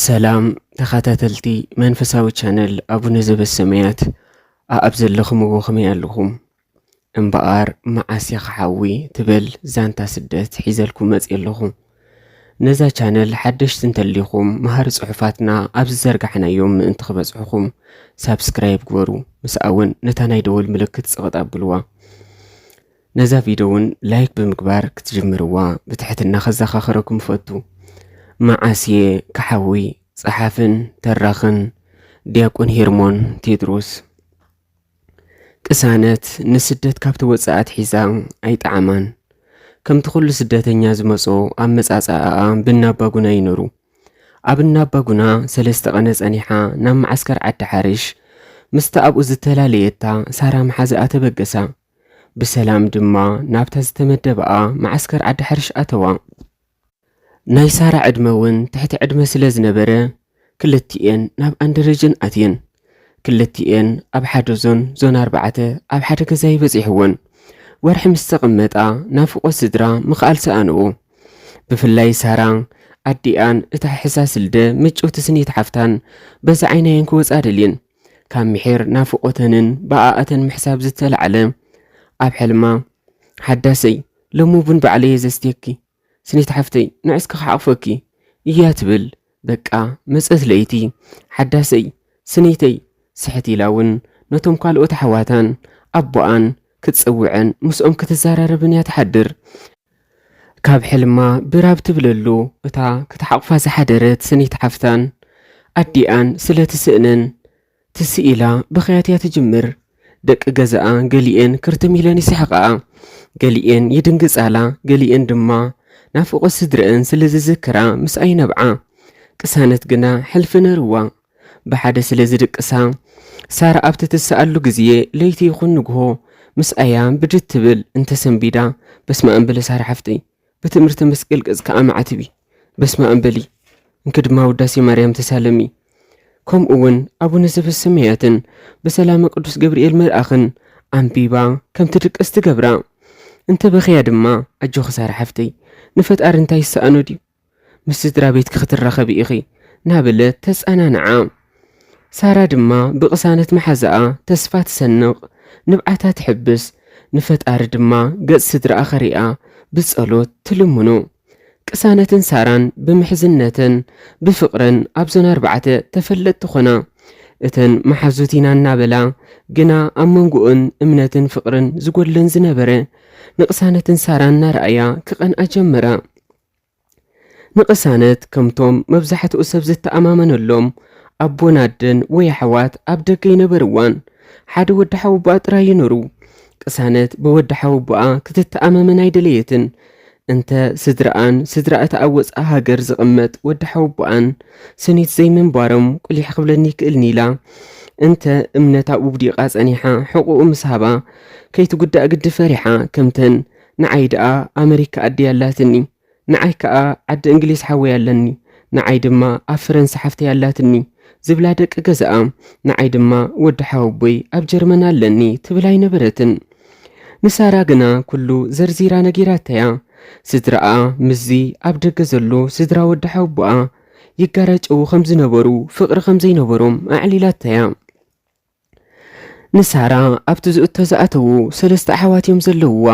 ሰላም ተኸታተልቲ መንፈሳዊ ቻነል አቡነ ዘበሰማያት ኣብ ዘለኹምዎ ከመይ ኣለኹም? እምበኣር መዓስ ክሓዊ ትብል ዛንታ ስደት ሒዘልኩም መፅእ ኣለኹ። ነዛ ቻነል ሓደሽቲ እንተሊኹም መሃሪ ጽሑፋትና ኣብ ዝዘርጋሕናዮም ምእንቲ ክበጽሑኹም ሳብስክራይብ ግበሩ። ምስኣ እውን ነታ ናይ ደወል ምልክት ጽቕጥ ኣብልዋ። ነዛ ቪድዮ እውን ላይክ ብምግባር ክትጅምርዋ ብትሕትና ከዘኻኽረኩም ፈቱ። መዓስየ ክሓዊ ጸሓፍን ተራኽን ዲያቆን ሄርሞን ቴድሮስ። ቅሳነት ንስደት ካብቲ ወጻእት ሒዛ ኣይጠዓማን። ከምቲ ኩሉ ስደተኛ ዝመጾ ኣብ መጻጻኣ ብናባጉና ይነሩ። ኣብ እናባጉና 3 ቀነ ጸኒሓ ናብ ማዓስከር ዓዲ ሓርሽ ምስቲ ኣብኡ ዝተላለየታ ሳራ መሓዝኣ ተበገሳ። ብሰላም ድማ ናብታ ዝተመደበኣ ማዓስከር ዓዲ ሓርሽ ኣተዋ። ናይ ሳራ ዕድመ እውን ትሕቲ ዕድመ ስለ ዝነበረ ክልቲኤን ናብ ኣንደረጅን ኣትየን። ክልቲኤን ኣብ ሓደ ዞን 4 ኣብ ሓደ ገዛ ይበፂሕወን። ወርሒ ምስ ተቐመጣ ናብ ፍቆት ስድራ ምኽኣል ሰኣንኡ። ብፍላይ ሳራ ኣዲኣን እታ ሕሳስልደ ምጭውቲ ስኒት ሓፍታን በዛ ዓይናየን ክወፃ ደልየን። ካብ ምሕር ናብ ፍቆተንን ብኣኣተን ምሕሳብ ዝተለዓለ ኣብ ሕልማ ሓዳሰይ ሎሚ ቡን ባዕለየ ዘስትየኪ ስኒት ሓፍተይ ንዕስካ ክሓቕፈኪ እያ ትብል። በቃ መፀት ለይቲ ሓዳሰይ ስኒተይ ስሕት ኢላ እውን ነቶም ካልኦት ኣሕዋታን ኣቦኣን ክትፅውዐን ምስኦም ክትዘራረብን እያ ትሓድር። ካብ ሕልማ ብራብ ትብለሉ እታ ክትሓቕፋ ዝሓደረት ስኒት ሓፍታን ኣዲኣን ስለ ትስእነን ትስኢላ ብኽያት እያ ትጅምር። ደቂ ገዛኣ ገሊአን ክርትም ኢለን ይስሕቓኣ፣ ገሊአን ይድንግጻላ፣ ገሊአን ድማ ናብ ፍቆት ስድረአን ስለ ዝዝክራ ምስ ኣይነብዓ። ቅሳነት ግና ሕልፊ ነርዋ ብሓደ ስለ ዝድቅሳ ሳራ ኣብቲ ትስኣሉ ግዜ ለይቲ ይኹን ንግሆ ምስ ኣያ ብድት ትብል እንተሰንቢዳ በስመ ኣንበለ ሳራ ሓፍተይ ብትምህርቲ መስቀል ቅጽካ ኣማዓትቢ በስመ ኣንበሊ እንክድማ ውዳሴ ማርያም ተሳለሚ። ከምኡ እውን ኣቡነ ዘበሰማያትን በሰላመ ቅዱስ ገብርኤል መልኣኽን ኣንቢባ ከምቲ ድቅስ ትገብራ። እንተ በኽያ ድማ ኣጆኽ ሳራ ሓፍተይ ንፈጣሪ እንታይ ይሰኣኖ ድዩ ምስ ስድራ ቤት ክትራኸቢ ኢኺ ናበለት ተጸናንዓ። ሳራ ድማ ብቕሳነት መሓዛኣ ተስፋ ትሰንቕ፣ ንብዓታ ትሕብስ፣ ንፈጣሪ ድማ ገጽ ስድራኣ ኸሪኣ ብጸሎት ትልምኖ። ቅሳነትን ሳራን ብምሕዝነትን ብፍቕረን ኣብ ዞን 4 ተፈለጥቲ ኾና። እተን መሓዙቲና እናበላ ግና ኣብ መንጎአን እምነትን ፍቕርን ዝጐለን ዝነበረ ንቕሳነትን ሳራን እናረኣያ ክቐንኣ ጀመራ። ንቕሳነት ከምቶም መብዛሕትኡ ሰብ ዝተኣማመነሎም ኣቦን ኣደን ወይ ኣሕዋት ኣብ ደገ ይነበርዋን። ሓደ ወዲ ሓውቦኣ ጥራይ ይነሩ። ቅሳነት ብወዲ ሓውቦኣ ክትተኣመመን ኣይደለየትን። እንተ ስድራኣን ስድራ እታ ኣብ ወፃኢ ሃገር ዝቕመጥ ወዲ ሓውቦኣን ስኒት ዘይምንባሮም ቁሊሕ ክብለኒ ይክእልኒ ኢላ እንተ እምነታ ኣብኡ ብዲቓ ጸኒሓ ሕቑኡ ምስ ሃባ ከይትጉዳእ ግዲ ፈሪሓ ከምተን ንዓይ ደኣ ኣሜሪካ ኣዲ ያላትኒ፣ ንዓይ ከዓ ዓዲ እንግሊዝ ሓወይ ኣለኒ፣ ንዓይ ድማ ኣብ ፈረንሳ ሓፍተይ ኣላትኒ ዝብላ ደቂ ገዛኣ ንዓይ ድማ ወዲ ሓውቦይ ኣብ ጀርመን ኣለኒ ትብል ኣይነበረትን። ንሳራ ግና ኩሉ ዘርዚራ ነጊራተያ። ስድራኣ ምዚ ኣብ ደገ ዘሎ ስድራ ወዲ ሓውቦኣ ይጋራጨው ከም ዝነበሩ ፍቕሪ ከም ዘይነበሮም ኣዕሊላተያ። ንሳራ ኣብቲ ዝእቶ ዝኣተዉ 3 ኣሕዋት እዮም ዘለውዋ።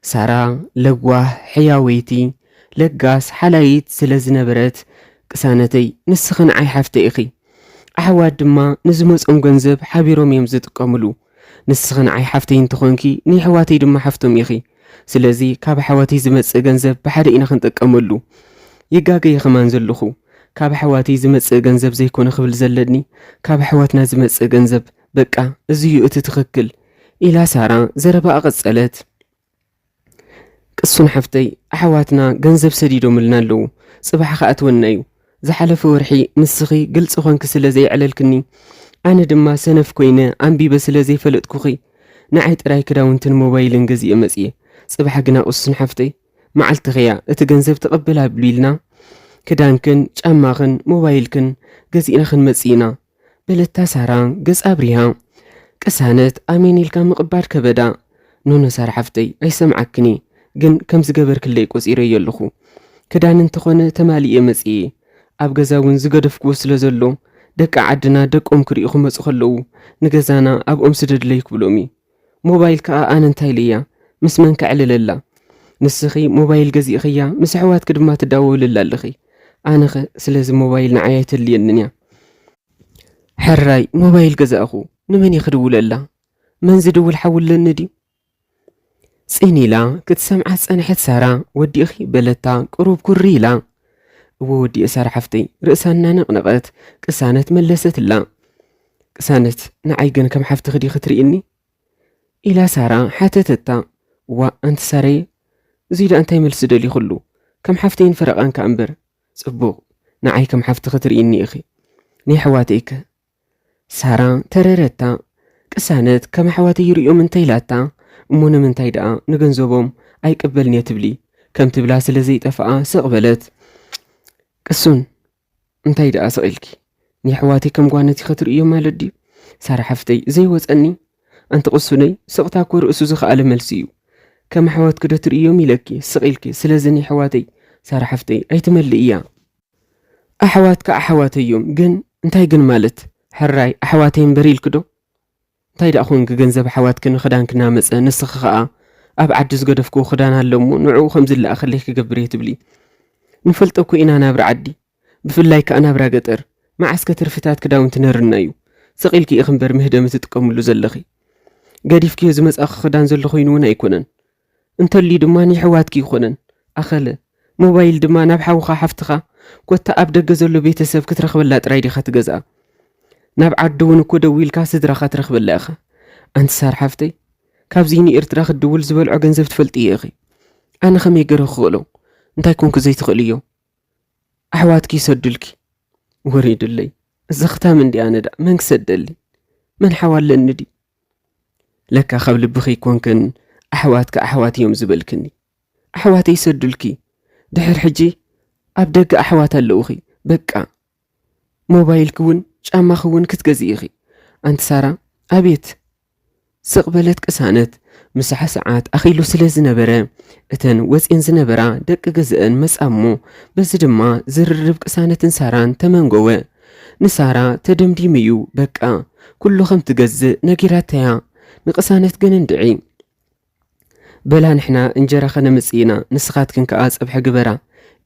ሳራ ለጓህ ሕያወይቲ ለጋስ ሓላይት ስለ ዝነበረት ቅሳነተይ ንስኺ ንዓይ ሓፍተይ ኢኺ፣ ኣሕዋት ድማ ንዝመፆም ገንዘብ ሓቢሮም እዮም ዝጥቀምሉ። ንስኺ ንዓይ ሓፍተይ እንትኾንኪ ንኣሕዋተይ ድማ ሓፍቶም ኢኺ። ስለዚ ካብ ኣሕዋተይ ዝመጽእ ገንዘብ ብሓደ ኢና ክንጥቀመሉ። ይጋገየ ኸማን ዘለኹ ካብ ኣሕዋተይ ዝመጽእ ገንዘብ ዘይኮነ ክብል ዘለኒ ካብ ኣሕዋትና ዝመጽእ ገንዘብ በቃ እዝዩ እቲ ትኽክል ኢላ ሳራ ዘረባኣ ቐጸለት። ቅሱን ሓፍተይ ኣሕዋትና ገንዘብ ሰዲዶምልና ኣለዉ፣ ጽባሕ ከኣትወና እዩ። ዝሓለፈ ወርሒ ንስኺ ግልጽ ኾንኪ ስለ ዘይዕለልክኒ ኣነ ድማ ሰነፍ ኮይነ ኣንቢበ ስለ ዘይፈለጥኩኺ ንዓይ ጥራይ ክዳውንትን ሞባይልን ገዚአ መጽየ። ጽባሕ ግና ቅሱን ሓፍተይ መዓልቲ ኸያ እቲ ገንዘብ ተቐበል ኣቢልና ክዳንክን ጫማኽን ሞባይልክን ገዚእና ክንመጽኢና በለታ ሳራ ገጽ ኣብሪሃ። ቅሳነት ኣሜን ኢልካ ምቕባድ ከበዳ። ኖኖ ሳራ ሓፍተይ ኣይሰምዓክኒ ግን ከም ዝገበርክለይ ቆፂረ የለኹ ክዳን እንተኾነ ተማሊየ መጽየ ኣብ ገዛ እውን ዝገደፍክዎ ስለ ዘሎ ደቂ ዓድና ደቆም ክሪኡ ክመፁ ከለዉ ንገዛና ኣብኦም ስደድለይ ክብሎም እዩ። ሞባይል ከዓ ኣነ እንታይ ኢልያ ምስ መን ከዕልለላ ንስኺ ሞባይል ገዚእኽያ ምስ ኣሕዋትክ ድማ ትዳወብልላ ኣለኺ። ኣነ ኸ ስለዚ ሞባይል ንዓይ ኣይተልየንን እያ። ሕራይ ሞባይል ገዛእኹ ንመን እየ ክድውለላ? መን ዝድውል ሓውለኒ ድዩ? ጽን ኢላ ክትሰምዓት ጸንሐት ሳራ ወዲእኺ በለታ ቅሩብ ኩሪ ኢላ እዎ ወዲእ ሳራ ሓፍተይ ርእሳና ነቕነቐት ቅሳነት መለሰትላ። ቅሳነት ንዓይ ግን ከም ሓፍቲ ኽዲ ክትርእኒ ኢላ ሳራ ሓተተታ። እዋ ኣንቲ ሳረየ እዙይ ዳ እንታይ መልሲ ደልዩ ኹሉ ከም ሓፍተይን ፈረቓንካ እምበር ጽቡቕ ንዓይ ከም ሓፍቲ ክትርእኒ ኢኺ ናይ ኣሕዋተይከ ሳራ ተረረታ። ቅሳነት ከም ኣሕዋተይ ይርኦም እንተይላታ እሞ ንምንታይ ደኣ ንገንዘቦም ኣይቅበልንየ ትብሊ ከም ትብላ ስለ ዘይጠፍኣ ስቕበለት። ቅሱን እንታይ ደኣ ስቕኢልኪ ንኣሕዋተይ ከም ጓነት ይኸትርእዮም ማለት ድዩ? ሳራ ሓፍተይ ዘይወፀኒ ኣንቲ ቅሱነይ ስቕታ እኮ ርእሱ ዝኸኣለ መልሲ እዩ። ከም ኣሕዋት ክደ ትርእዮም ኢለኪ ስቕኢልኪ ስለዚ ንኣሕዋተይ ሳራ ሓፍተይ ኣይትመልእ እያ። ኣሕዋትካ ኣሕዋተዮም ግን እንታይ ግን ማለት ሕራይ ኣሕዋተይ እምበር ኢልክ ዶ? እንታይ ደኣ ኾንክ ገንዘብ ኣሕዋትክ ንኽዳን ክናመፀ ንስኺ ኸዓ ኣብ ዓዲ ዝገደፍክዎ ክዳን ኣሎ እሞ ንዕኡ ከም ዝለኣኸለይ ክገብር እየ ትብሊ። ንፈልጦ እኮ ኢና ናብራ ዓዲ ብፍላይ ከዓ ናብራ ገጠር መዓስከ ትርፍታት ክዳውንቲ ነርና እዩ። ስቕኢልኪ ኢኽ እምበር ምህደም ትጥቀሙሉ ዘለኺ ገዲፍክዮ ዝመጻኺ ክዳን ዘሎ ኮይኑ እውን ኣይኮነን እንተልዩ ድማ ንኣሕዋትኪ ይኾነን። ኣኸለ ሞባይል ድማ ናብ ሓውኻ ሓፍትኻ ኮታ ኣብ ደገ ዘሎ ቤተሰብ ክትረኽበላ ጥራይ ዲኻ ትገዝኣ ናብ ዓዲ እውን እኮ ደው ኢልካ ስድራኻ ትረኽበላ ኢኻ። ኣንቲ ሳር ሓፍተይ ካብዚ ንኤርትራ ክድውል ዝበልዖ ገንዘብ ትፈልጥ እየ ኢኺ ኣነ ኸመይ ገይረ ክኽእሎ እንታይ ኮንኩ ዘይትኽእል እዮ ኣሕዋትኪ ይሰዱልኪ ወሪድለይ እዚ ኽታም እንዲ ኣነ ዳ መን ክሰደሊ መን ሓዋለኒ ዲ ለካ ካብ ልብኺ ይኮንክን ኣሕዋትካ ኣሕዋት እዮም ዝበልክኒ ኣሕዋተይ ይሰዱልኪ ድሕር ሕጂ ኣብ ደገ ኣሕዋት ኣለውኺ በቃ ሞባይልክ እውን ጫማኺ እውን ክትገዝእ ኢኺ። ኣንቲ ሳራ ኣቤት ስቕበለት ቅሳነት ምሳሓ ሰዓት ኣኺሉ ስለ ዝነበረ እተን ወፂን ዝነበራ ደቂ ገዝአን መጻሞ በዚ ድማ ዝርርብ ቅሳነትን ሳራን ተመንጎወ። ንሳራ ተደምዲም እዩ በቃ ኩሉ ከም ትገዝእ ነጊራተያ ንቅሳነት ግን እንድዒ በላ ንሕና እንጀራ ኸነምጽኢና ንስኻትክን ከኣ ፀብሒ ግበራ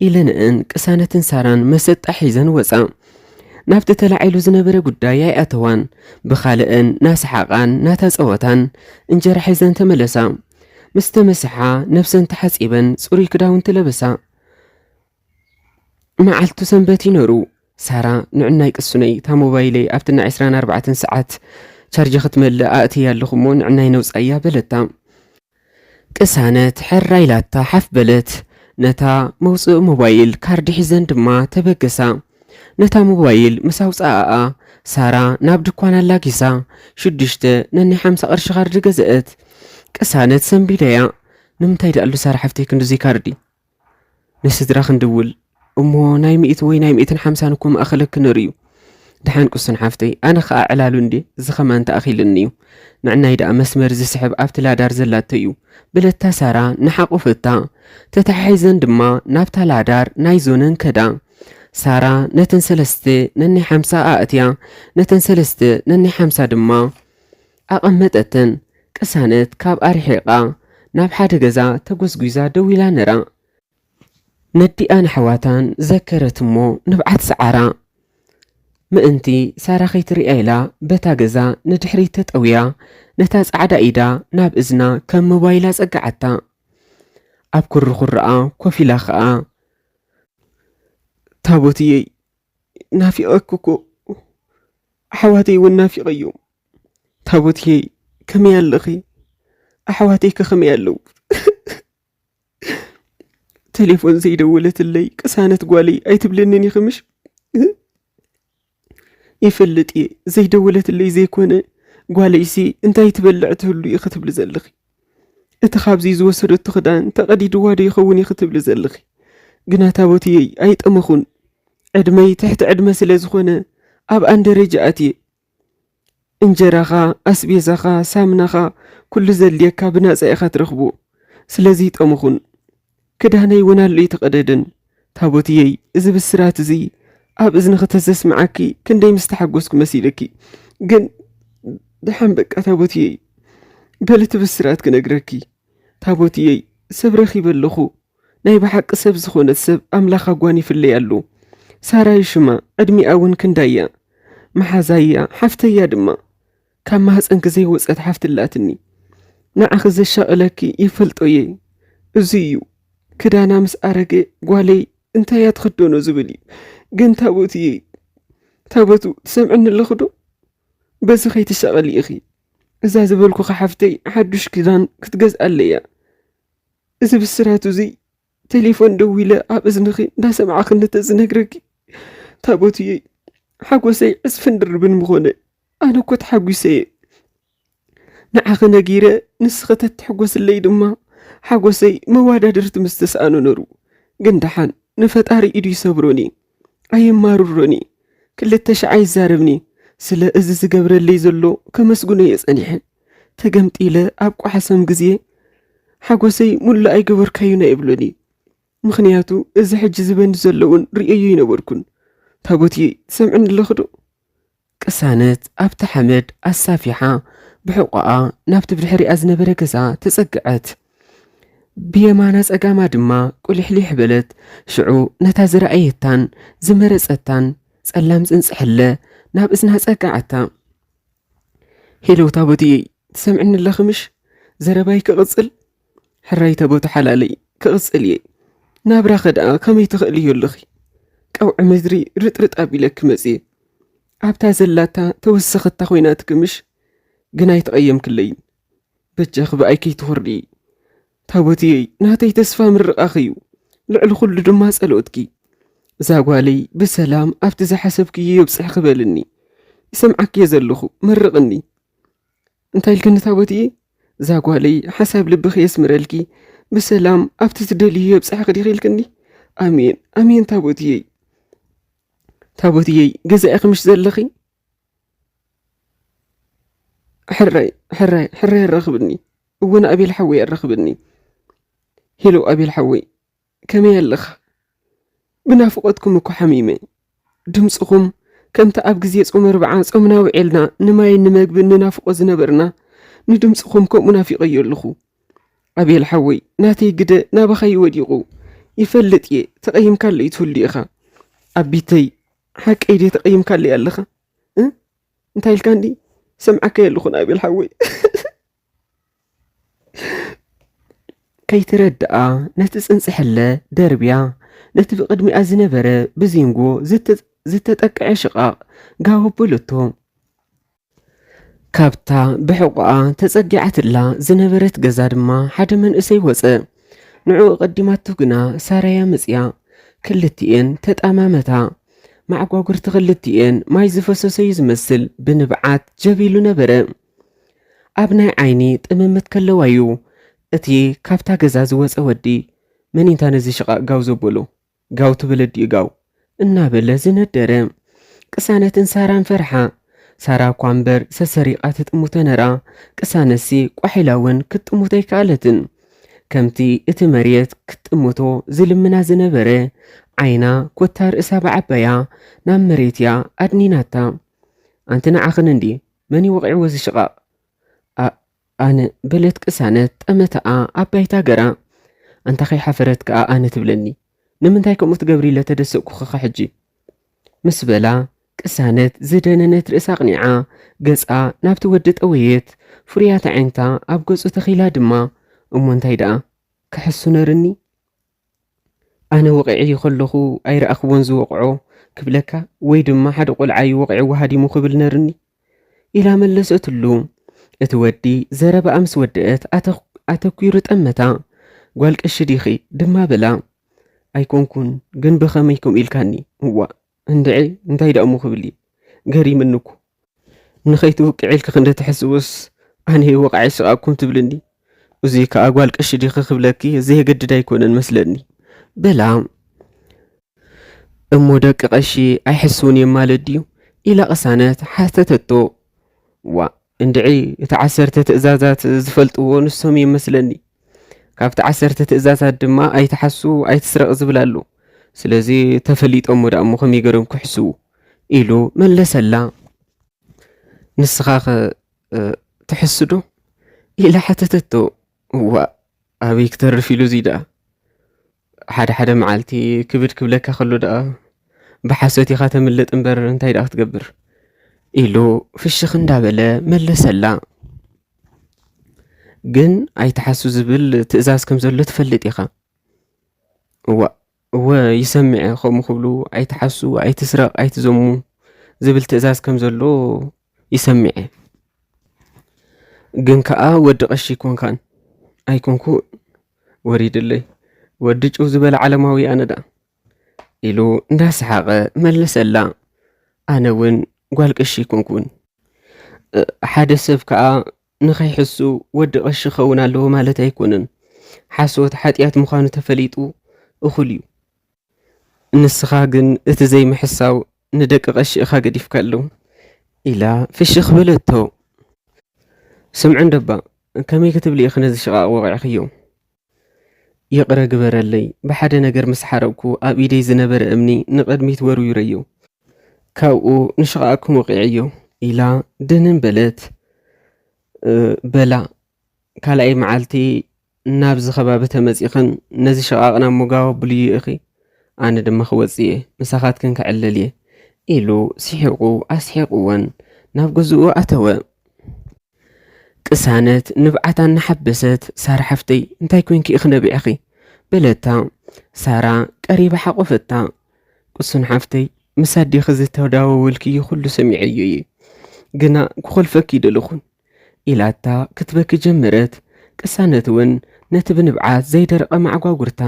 ኢለንእን ቅሳነትን ሳራን መሰጣ ሒዘን ወፃ። ናብቲ ተላዒሉ ዝነበረ ጉዳይ ኣይኣተዋን ብኻልአን ናሰሓቓን ናተፀወታን እንጀራ ሒዘን ተመለሳ። ምስ ተመስሓ ነፍሰን ተሓፂበን ጽሩይ ክዳውንቲ ለበሳ። መዓልቱ ሰንበት ይነሩ። ሳራ ንዕናይ ቅሱነይ እታ ሞባይለይ ኣብትና 24 ሰዓት ቻርጅ ክትመልእ ኣእትያ ኣለኹ እሞ ንዕናይ ነውፃያ በለታ። ቅሳነት ሕራይላታ ሓፍ በለት። ነታ መውፅእ ሞባይል ካርዲ ሒዘን ድማ ተበገሳ። ነታ ሞባይል ምስ ኣውፃኣኣ ሳራ ናብ ድኳን ኣላጊሳ 6 ነናይ 50 ቅርሺ ካርዲ ገዝአት። ቅሳነት ሰንቢደያ ንምንታይ ደኣሉ ሳራ ሓፍተይ ክንዱዘይ ካርዲ ንስድራ ክንድውል እሞ ናይ 100 ወይ ናይ 150 እኮ ማእኸለክ ንርእዩ ድሓን ቅሱን ሓፍተይ ኣነ ኸዓ ዕላሉ እንዴ እዚ ኸማን ተኣኺልኒ እዩ ንዕናይ ደኣ መስመር ዝስሕብ ኣብቲ ላዳር ዘላቶ እዩ ብለታ ሳራ ንሓቑፍታ ተታሓሒዘን ድማ ናብታ ላዳር ናይ ዞነን ከዳ። ሳራ ነተን 3 ነናይ 50 ኣእትያ ነተን 3 ነናይ 50 ድማ ኣቐመጠተን። ቅሳነት ካብ ኣርሒቓ ናብ ሓደ ገዛ ተጐዝጒዛ ደው ኢላ ነራ። ነዲኣን ኣሕዋታን ዘከረት እሞ ንብዓት ሰዓራ ምእንቲ ሳራ ኸይትሪኣ ኢላ በታ ገዛ ንድሕሪት ተጠውያ ነታ ጻዕዳ ኢዳ ናብ እዝና ከም ሞባይላ ጸጋዓታ። ኣብ ኩርኹርኣ ኮፍ ኢላ ኸኣ ታቦትየይ ናፊቐክ እኮ ኣሕዋተይ እውን ናፊቐዮም ታቦትየይ ከመይ ኣለኺ ኣሕዋተይ ከመይ ኣለዉ ቴሌፎን ዘይደወለትለይ ቅሳነት ጓለይ ኣይትብለንን ይኽምሽ ይፈልጥ እየ ዘይደወለትለይ ዘይኮነ ጓለይሲ እንታይ ትበልዕ ትህሉ ኢኽ ትብል ዘለኺ እቲ ካብዚ ዝወሰደቱ ክዳን ተቐዲድዋ ዶ ይኸውን ኢኽ ትብል ዘለኺ ግና ታቦትየይ ኣይጠመኹን ዕድመይ ትሕቲ ዕድመ ስለ ዝኾነ ኣብ ኣን ደረጃ ኣትየ እንጀራኻ ኣስቤዛኻ ሳምናኻ ኩሉ ዘልየካ ብናፃ ኢኻ ትረኽቦ ስለዚ ይጠመኹን ክዳነይ እውን ኣሎ ይተቐደደን ታቦትየይ እዚ ብስራት እዚ ኣብ እዝንኺ ተዘስምዓኪ ክንደይ ምስተሓጎስኩ መሲለኪ ግን ድሓን በቃ ታቦትየይ በልቲ ብስራት ክነግረኪ ታቦትየይ ሰብ ረኺበ ኣለኹ ናይ ብሓቂ ሰብ ዝኾነት ሰብ ኣምላኽ ኣጓን ይፍለይ ኣሎ ሳራይ ሽማ ዕድሚኣ እውን ክንዳያ መሓዛያ ሓፍተያ ድማ ካብ ማህፀንኪ ዘይወፀት ሓፍትላትኒ ንዓኺ ዘሻቕለኪ ይፈልጦየ እዚ እዩ ክዳና ምስ ኣረገ ጓለይ እንታይ እያ ትኽደኖ ዝብል እዩ ግን ታቦትየይ ታቦቱ ትሰምዕኒ ኣለኹ ዶ በዚ ከይትሻቐሊ ኢኺ እዛ ዝበልኩኸ ሓፍተይ ሓዱሽ ክዳን ክትገዝኣለያ እዚ ብስራት እዙይ ቴሌፎን ደው ኢለ ኣብ እዝንኺ እንዳሰምዓኺ እንተዝነግረኪ ታቦትየይ ሓጎሰይ ዕስፍን ድርብን ምኾነ ኣነ እኮ ተሓጒሰየ ንዓኺ ነጊረ ንስኺ ተትሕጐስለይ ድማ ሓጎሰይ መዋዳድርቲ ምስ ተሰኣኖ ነሩ ግን ደሓን ንፈጣሪ ኢዱ ይሰብሮኒ ኣየማርሮኒ 2,000 ይዛረብኒ ስለ እዚ ዝገብረለይ ዘሎ ከመስጉኖ የጸኒሐ ተገምጢለ ኣብ ቋሓሰም ግዜ ሓጎሰይ ሙሉ ኣይገበርካዩና ይብሎኒ ምኽንያቱ እዚ ሕጂ ዝበኒ ዘለውን ርእዮ ይነበርኩን ታቦትየይ ትሰምዕኒ ኣለኹ ዶ ቅሳነት ኣብቲ ሓመድ ኣሳፊሓ ብሕቋኣ ናብቲ ብድሕሪኣ ዝነበረ ገዛ ተጸግዐት ብየማና ጸጋማ ድማ ቁልሕሊሕ በለት ሽዑ ነታ ዝረኣየታን ዝመረጸታን ጸላም ጽንጽሕለ ናብ እዝና ጸጋዓታ ሄሎ ታቦትየይ ትሰምዕኒ ኣለኺ ምሽ ዘረባይ ክቕጽል ሕራይ ታቦት ሓላለይ ክቕጽል እየ ናብራ ኸደኣ ከመይ ትኽእል እዩ ኣለኺ ቀውዒ ምድሪ ርጥርጥ ኣቢለክ መጽየ ኣብታ ዘላታ ተወሰኸታ ኾይና ትክምሽ ግን ኣይተቐየምክለይን በጃኽ ብኣይ ከይትኹርዲ ታቦትየይ ናተይ ተስፋ ምርቓኽ እዩ ልዕሊ ኩሉ ድማ ጸሎትኪ እዛ ጓለይ ብሰላም ኣብቲ ዝሓሰብክዮ የብፅሕ ክበልኒ ይሰምዓክየ ዘለኹ መርቕኒ እንታይ ኢልክኒ ታቦትየይ እዛ ጓለይ ሓሳብ ልብኺ የስምረልኪ ብሰላም ኣብቲ ትደልዩ የብፅሕ ክዲኺ ኢልክኒ ኣሜን ኣሜን ታቦትየይ ታቦትየይ ገዛኢኺ ምሽ ዘለኺ ሕራይ ኣረኽብኒ እውን ኣቤል ሓወይ ኣረኽብኒ ሄሎ ኣቤል ሓወይ ከመይ ኣለኻ ብናፍቆትኩም እኮ ሓሚመ ድምፅኹም ከምቲ ኣብ ግዜ ጾም 40 ጾምና ውዒልና ንማይ ንምግቢ ንናፍቆ ዝነበርና ንድምፅኹም ከምኡ ናፊቐዮ ኣለኹ ኣቤል ሓወይ ናተይ ግደ ናባኻ ይወዲቑ ይፈልጥ እየ ተቐይምካለይ ትውሉ ኢኻ ኣቢተይ ሓቀይ ደ ተቐይምካለይ ኣለኻ እንታይ ኢልካ እንዲ ሰምዓከይ ኣለኹን ኣቤል ሓወይ ከይትረድኣ ነቲ ጽንጽሕለ ደርብያ ነቲ ብቕድሚኣ ዝነበረ ብዚንጎ ዝተጠቅዐ ሽቓቕ ጋወበለቶ ካብታ ብሕቑኣ ተጸጊዓትላ ዝነበረት ገዛ ድማ ሓደ መንእሰይ ወፀ ንዕኡ ቐዲማቱ ግና ሳራያ መጽያ ክልቲኤን ተጣማመታ ማዕጓጉርቲ ክልቲኤን ማይ ዝፈሰሰዩ ዝመስል ብንብዓት ጀቢሉ ነበረ ኣብ ናይ ዓይኒ ጥምምት ከለዋዩ እቲ ካብታ ገዛ ዝወፀ ወዲ መኒንታ ነዚ ሽቓቕ ጋው ዘበሎ ጋው ትበለዲ ጋው እናበለ ዝነደረ ቅሳነትን ሳራን ፈርሓ ሳራ እኳ እምበር ሰሰሪቓ ትጥሙተ ነራ ቅሳነሲ ቋሒላውን ክትጥሙተ ይከኣለትን ከምቲ እቲ መሬት ክትጥሙቶ ዝልምና ዝነበረ ዓይና ኮታ ርእሳ ብዓባያ ናብ መሬትያ ኣድኒናታ ኣንቲ ንዓኽን እንዲ መን ይወቂዕዎ ዝሽቓቕ ኣነ በለት ቅሳነት ጠመታኣ ኣባይታ ገራ እንታ ኸይሓፈረት ከኣ ኣነ ትብለኒ ንምንታይ ከምኡ ትገብሪ ኢለ ተደሰቅኩኸ ሕጂ ምስ በላ ቅሳነት ዝደነነት ርእሳ ቕኒዓ ገጻ ናብቲ ወዲ ጠወየት ፍርያት ዓይንታ ኣብ ገጹ ተኺላ ድማ እሞ እንታይ ደኣ ክሕሱ ነርኒ ኣነ ወቂዒ ከለኹ ኣይረኣኽዎን ዝወቕዖ ክብለካ ወይ ድማ ሓደ ቆልዓይ ወቂዕዎ ሃዲሙ ክብል ነርኒ ኢላ መለሰትሉ እቲ ወዲ ዘረባኣ ምስ ወድአት ኣተኲሩ ጠመታ ጓል ቀሺ ዲኺ ድማ በላ ኣይኮንኩን ግን ብኸመይ ከምኡ ኢልካኒ እዋ እንድዒ እንታይ ደእሙ ክብል ገሪምንኩ ንኸይትውቅዕ ኢልካ ክንደ ተሕስቦስ ኣነ ወቃዒ ስቓኩም ትብልኒ እዙይ ከዓ ጓል ቀሺ ዲኺ ክብለኪ ዘየገድድ ኣይኮነን መስለኒ በላ እሞ ደቂ ቀሺ ኣይሕስውን እዮም ማለት ድዩ ኢላ ቅሳነት ሓተተቶ ዋ እንድዒ እቲ 10 ትእዛዛት ዝፈልጥዎ ንሶም እዮም መስለኒ ካብቲ 10 ትእዛዛት ድማ ኣይተሓሱ ኣይትስረቕ ዝብል ኣሎ ስለዚ ተፈሊጦም ወደ እሞ ከመይ ገይሮም ክሕስቡ ኢሉ መለሰላ። ንስኻ ኸ ትሕስ ዶ ኢላ ሓተተቶ። እዋ ኣበይ ክተርፍ ኢሉ እዚ ደኣ ሓደ ሓደ መዓልቲ ክብድ ክብለካ ከሎ ደኣ ብሓሶት ኢኻ ተምልጥ እምበር እንታይ ደኣ ክትገብር ኢሉ ፍሽኽ እንዳበለ መለሰላ። ግን ኣይተሓሱ ዝብል ትእዛዝ ከም ዘሎ ትፈልጥ ኢኻ። እወ ይሰምዐ ከምኡ ክብሉ ኣይተሓሱ ኣይትስረቕ ኣይትዘሙ ዝብል ትእዛዝ ከም ዘሎ ይሰምዐ። ግን ከዓ ወዲ ቀሺ ኮንካን ኣይኮንኩ ወሪድለይ ወዲ ጭው ዝበለ ዓለማዊ ኣነ ዳ ኢሉ እንዳሰሓቐ መለሰላ። ኣነ እውን ጓል ቀሺ ኮንኩን። ሓደ ሰብ ከዓ ንኸይሕሱ ወዲ ቀሺ ክኸውን ኣለዎ ማለት ኣይኮነን። ሓሶት ሓጢኣት ምዃኑ ተፈሊጡ እኹል እዩ። ንስኻ ግን እቲ ዘይምሕሳው ንደቂ ቀሺ ኢኻ ገዲፍካ ኣለዉ ኢላ ፍሽኽ በለቶ። ስምዑ ደባ ከመይ ክትብል ኢኺ ነዚ ሽቓቕ ወቂዕኽዮ? ይቕረ ግበረለይ ብሓደ ነገር ምስ ሓረቕኩ ኣብ ኢደይ ዝነበረ እምኒ ንቕድሚት ወርዊረዮ ካብኡ ንሽቓቕኩም ወቂዕዮ ኢላ ድንን በለት። በላ ካልኣይ መዓልቲ ናብዚ ከባቢ ተመፂኽን ነዚ ሽቓቕ ናብ ሞጋዊ ኣቡልዩ ኢኺ ኣነ ድማ ክወፅእ እየ ምሳኻትክን ክዕለል እየ ኢሉ ሲሒቑ ኣስሒቑወን ናብ ገዝኡ ኣተወ። ቅሳነት ንብዓታ እናሓበሰት ሳራ ሓፍተይ እንታይ ኮንኪ ኢኺ ነቢዕኺ በለታ። ሳራ ቀሪባ ሓቆፈታ። ቅሱን ሓፍተይ ምስ ኣዴኺ ዝተዳዋወልክዩ ኩሉ ሰሚዐዮ እየ ግና ክኸልፈኪ ይደለኹን ኢላታ ክትበኪ ጀመረት። ቅሳነት እውን ነቲ ብንብዓት ዘይደረቐ ማዕጓጉርታ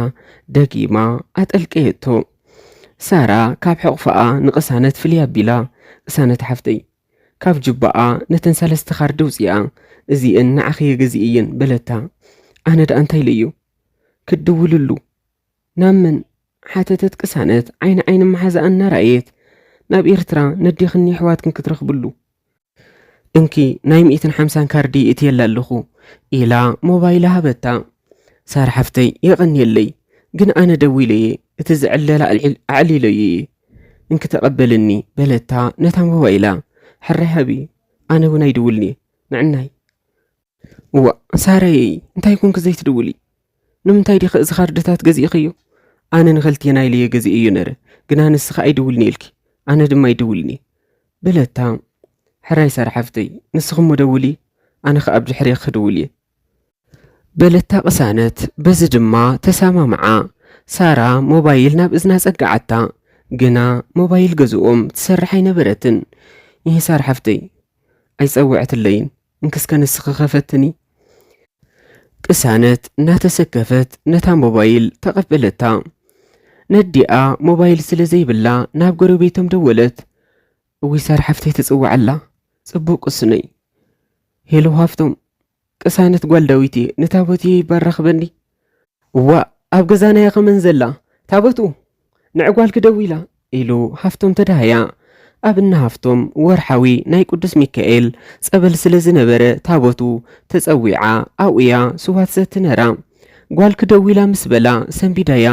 ደጊማ ኣጠልቀየቶ። ሳራ ካብ ሕቑፍኣ ንቅሳነት ፍልይ ኣቢላ ቅሳነት ሓፍተይ ካብ ጅባኣ ነተን ሰለስተ ካርዲ ውፅኣ እዚአን ንዓኺ የገዚእ እየን በለታ። ኣነ ዳ እንታይ ለዩ ክድውልሉ ናብ መን ሓተተት ቅሳነት ዓይኒ ዓይኒ መሓዛኣ እናረኣየት ናብ ኤርትራ ነዲኽኒ ኣሕዋትክን ክትረኽብሉ እንኪ ናይ 150 ካርዲ እትየላ ኣለኹ ኢላ ሞባይል ሃበታ። ሳራ ሓፍተይ የቐኒየለይ ግን ኣነ ደዊለየ እቲ ዝዕለላ ኣዕሊለየ እንኪ ተቐበልኒ በለታ ነታ ሞባይላ። ሕራይ ሃቢ ኣነ እውን ኣይድውልኒ ንዕናይ። እዋ ሳራየይ እንታይ ኮንክ ዘይትድውሊ? ንምንታይ ዲኸ እዚ ካርድታት ገዚእኽዮ? ኣነ ንኽልቴና ኢለየ ገዚእ እዩ ነረ ግና ንስኻ ኣይድውልኒ ኢልኪ ኣነ ድማ ኣይድውልኒ በለታ። ሕራይ ሳራ ሓፍተይ ንስኹም ደውሊ ኣነ ከዓ ብድሕሪኽ ክድውል እየ በለታ ቅሳነት። በዚ ድማ ተሰማምዓ። ሳራ ሞባይል ናብ እዝና ፀጋዓታ ግና ሞባይል ገዝኦም ትሰርሕ ኣይነበረትን። ይህ ሳራ ሓፍተይ ኣይፀውዕትለይን እንክስከ ንስኺ ኸፈትኒ። ቅሳነት እናተሰከፈት ነታ ሞባይል ተቐበለታ። ነዲኣ ሞባይል ስለ ዘይብላ ናብ ጎረቤቶም ደወለት። እዊ ሳራ ሓፍተይ ትፅዋዓላ ጽቡቕ ቅስነይ። ሄሎ ሃፍቶም ቅሳነት ጓል ዳዊት እየ ንታቦት ይባረኽበኒ። እዋ ኣብ ገዛናያ ኸመን ዘላ ታቦቱ ንዕጓል ክደው ኢላ ኢሉ ሃፍቶም ተዳህያ። ኣብና ሃፍቶም ወርሓዊ ናይ ቅዱስ ሚካኤል ጸበል ስለ ዝነበረ ታቦቱ ተጸዊዓ ኣውያ ስዋት ሰትነራ። ጓል ክደው ኢላ ምስ በላ ሰንቢዳያ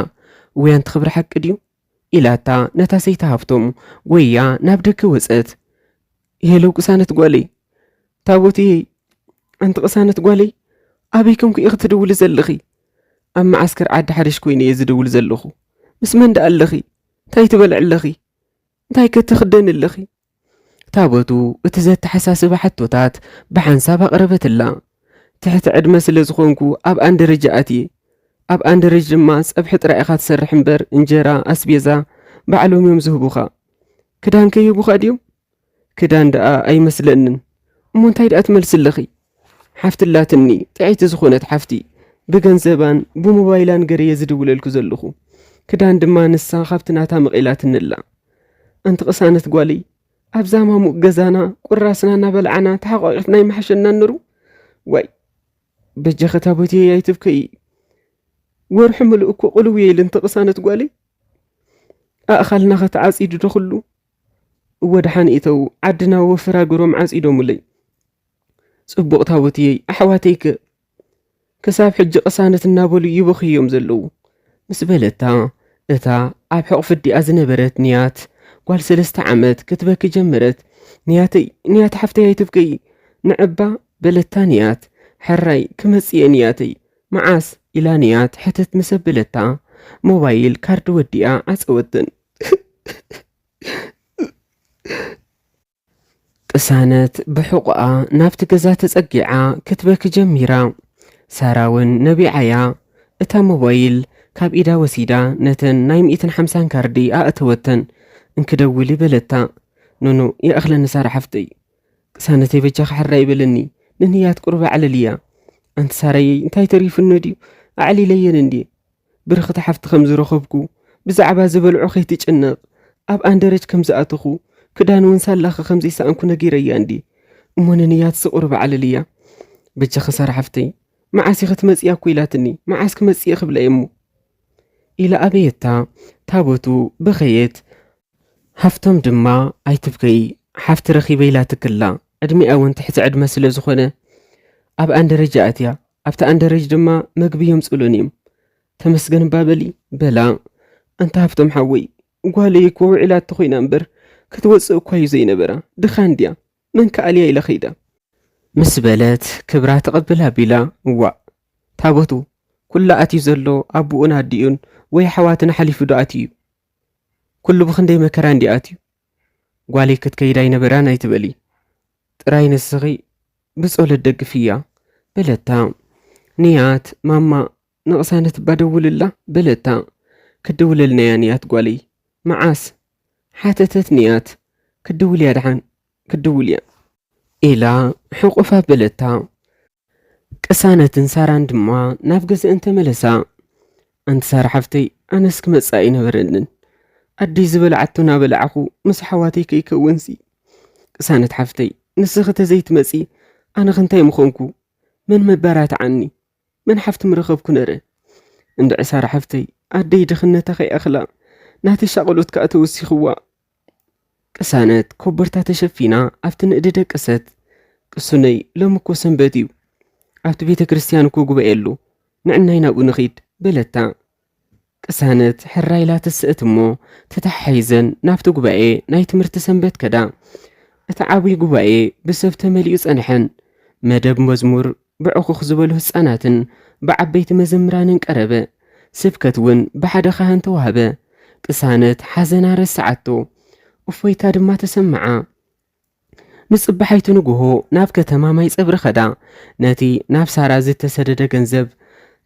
ወያን ትኽብሪ ሓቂ ድዩ ኢላታ ነታ ሰይታ ሃፍቶም ጎያ ናብ ደገ ወፀት። ሄሎ ቅሳነት ጓለይ ታቦት ኣንቲ ቅሳነት ጓለይ ኣበይ ከምኩ ኢኽ ትድውል ዘለኺ? ኣብ መዓስከር ዓዲ ሓደሽ ኮይነ እየ ዝድውል ዘለኹ። ምስ መን ዳ ኣለኺ? እንታይ ትበልዕ ኣለኺ? እንታይ ከተኽደን ኣለኺ? ታቦቱ እቲ ዘተሓሳስባ ሕቶታት ብሓንሳብ ኣቕረበትላ። ትሕቲ ዕድመ ስለ ዝኾንኩ ኣብ ኣን ደረጃ ኣትየ ኣብ ኣን ደረጃ ድማ ፀብሒ ጥራይ ኢኻ ትሰርሕ እምበር እንጀራ ኣስቤዛ ባዕሎም እዮም ዝህቡኻ። ክዳን ከይህቡኻ ድዮም? ክዳን ደኣ ኣይመስለንን እሞ እንታይ ደኣ ትመልስለኺ? ሓፍትላትኒ ጥዒቲ ዝኾነት ሓፍቲ ብገንዘባን ብሞባይላን ገረየ ዝድውለልኩ ዘለኹ። ክዳን ድማ ንሳ ካብቲ ናታ መቒላትንላ። ኣንቲ ቅሳነት ጓለይ ኣብዛ ማሙቕ ገዛና ቁራስና እናበልዓና ተሓቋቂፍና ይመሓሸና ንሩ ዋይ በጀኸ ታቦት ኣይትብከይ ወርሑ ምሉእ እኮ ቁልው የኢል እንቲ ቅሳነት ጓለይ ኣእኻልና ኸተዓፂዱ ዶ ኩሉ እወድሓን ኢተው ዓድና ወፍራ ገሮም ዓፂዶሙለይ ጽቡቕ ታቦትየይ ኣሕዋተይከ ክሳብ ሕጂ ቅሳነት እናበሉ ይበኽዮም ዘለዉ ምስ በለታ اتا اب حقف الدي ازنبرت نيات قال 3 عامات كتبك جمرت نيات حفتي تبكي نعبا بلتانيات حراي كمصي نياتي معاس الى نيات حتت مسبلتا موبايل كارد وديا اصوتن قسانت بحقوقا نافت غزا تصقيعا كتبك جميرا ساراون نبي عيا اتا موبايل كاب إيدا وسيدا نتن نايم 150 كاردي أتوتن انكدولي بلتا نونو يا أخلا نسار حفتي سانتي بجاخ حراي بلني ننهيات قربة على ليا أنت ساري انتاي تريف النودي أعلي ليا نندي برخة حفت خمز رخبكو بزعبا زبل عخي تجنق أب أندرج كم زأتخو كدان ونسال لخ خمزي سأنكو نقيري عندي نيات سقربة على ليا بجاخ سار حفتي معاسي ختمزيا كويلاتني معاسك مزيا خبل يمو إلى أبيتا تابوتو بخيت هفتم دما أيتبكي حفت رخيبي لا تكلا أدمي أون تحت عد مسل زخونة أب أندرج أتيا أبت أندرج دما مقبيهم سؤلونيم تمسجن بابلي بلا أنت هفتم حوي وقالي كو علات تخوين أمبر كتوصق كوي زي نبرا دخان ديا من كاليا إلى خيدا مسبلات كبرات تقبلها بلا تابوتو كل أتي زلو أبونا ديون وي حواتنا حليف دعاتيو كل بخندي مكران دياتيو قالي كتكيداي نبرانا يتبلي تراين الصغي بس أول الدق فيا بلتا نيات ماما نقصانت بدول الله بلتا كدول النيانيات قالي معاس حاتتت نيات كدول يا دحان كدول يا إلى حقوفها بلتا قسانة ساران دما نافقز انت ملسا انت سار حفتي أنا سكمت ساين برنن أدي زبل عتنا بلعخو مس حواتي كي كونسي قسانة حفتي نسخة زيت مسي أنا خنتي مخونكو من مبارات عني من حفت مرخبكو نرى عند عسار حفتي أدي دخلنا تخي أخلا ناتي شغلوت كأتوسي خوا قسانة كبرتا تشفينا أفتن إددا قسات قسوني لمكو سنباتيو أفت بيت كريستيان كو قبائلو نعناينا ونخيد بلتا قسانت حراي لا تسأتمو تتحيزن نافتو قبائي نايت مرتسنبت كدا اتعاوي قبائي بسفت مليوس أنحن مدب مزمور بعقوخ زبله ساناتن بعبيت مزمران قربه سبكتون بحد خهان توهبه قسانت حزنا رسعتو وفويتا دما تسمعا نصبحيت نقوهو ناف كتما ما يصبر خدا ناتي ناف سارا زيت تسدد جنزب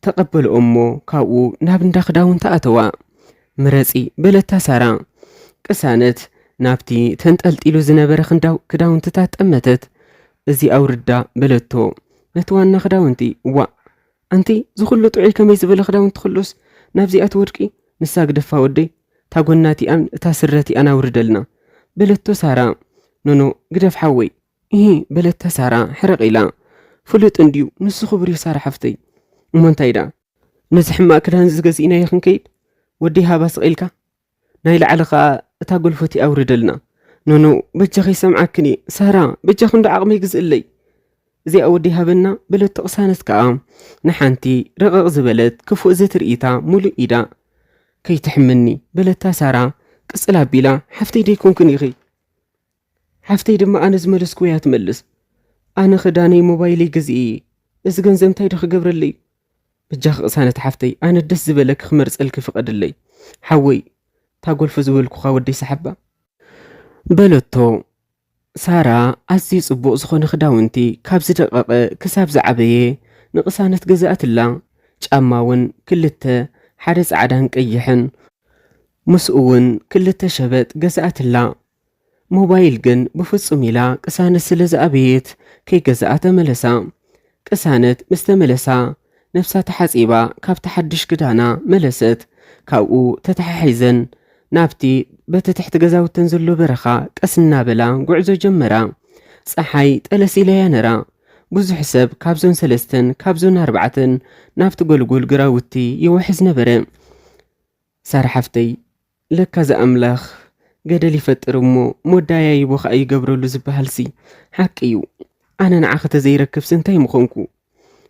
تقبل أمو كاو ناب ندخداون تأتوا مرسي بلتا سارا قسانت نافتي تنتقلت إلو زنبر خنداو كداون تتات أمتت ازي أوردا بلتو نتوان نخداونتي أنتي زخلو طعي كمي زبل خداون تخلص نافزي أتوركي نساق دفا ودي تاقوناتي أن تاسرتي أنا وردلنا بلتو سارا نونو قدف حوي بلتا سارا حرق إلا فلت انديو نسو خبري سارا حفتي ومنتايدا نزح ما كدان زغزينا يخن كيد ودي هابا سقيلكا نايل علقا تاقول فتي أوردلنا نونو بجاخي سمعكني سارا بجاخن دا عقمي قزقلي زي أودي هابنا بلت تقسانت كام نحانتي رقق زبلت كفو زي ترئيتا مولو إيدا كي تحملني بلتا سارا قصلا بيلا حفتي ديكون كنيغي حفتي دما أنا زملسكو يا تملس أنا خداني موبايلي قزئي إذا جنزم تايدخ قبر لي بجاخ قسانة حفتي أنا دس زبلك خمرس ألك فقد لي حوي تاقول فزولكو خاودي سحبة بلتو سارا أزي صبوق زخون خداونتي كابز دقاق كساب زعبيه نقسانة قزأت الله جاماون كلتا حارس عدان كيحن مسؤون كلتا شبت قزأت الله موبايل جن بفصم إلى قسانة سلز أبيت كي قزأت ملسا قسانة مستملسا نفسها تحسيبا كاب تحدش كدانا ملست كاو تتحيزن نابتي بتتحت قزاو تنزلو برخا قسنا بلا قعزو جمرا صحاي تلسي ليانرا بزو حسب كابزون سلستن كابزون أربعتن نافت قلقل قراوتي يوحز نبرا سار حفتي لكذا أملاخ قدلي فتر أمو مودايا يبوخ أي قبرو لزبهالسي حاكيو أنا نعاخت زي ركب سنتي مخونكو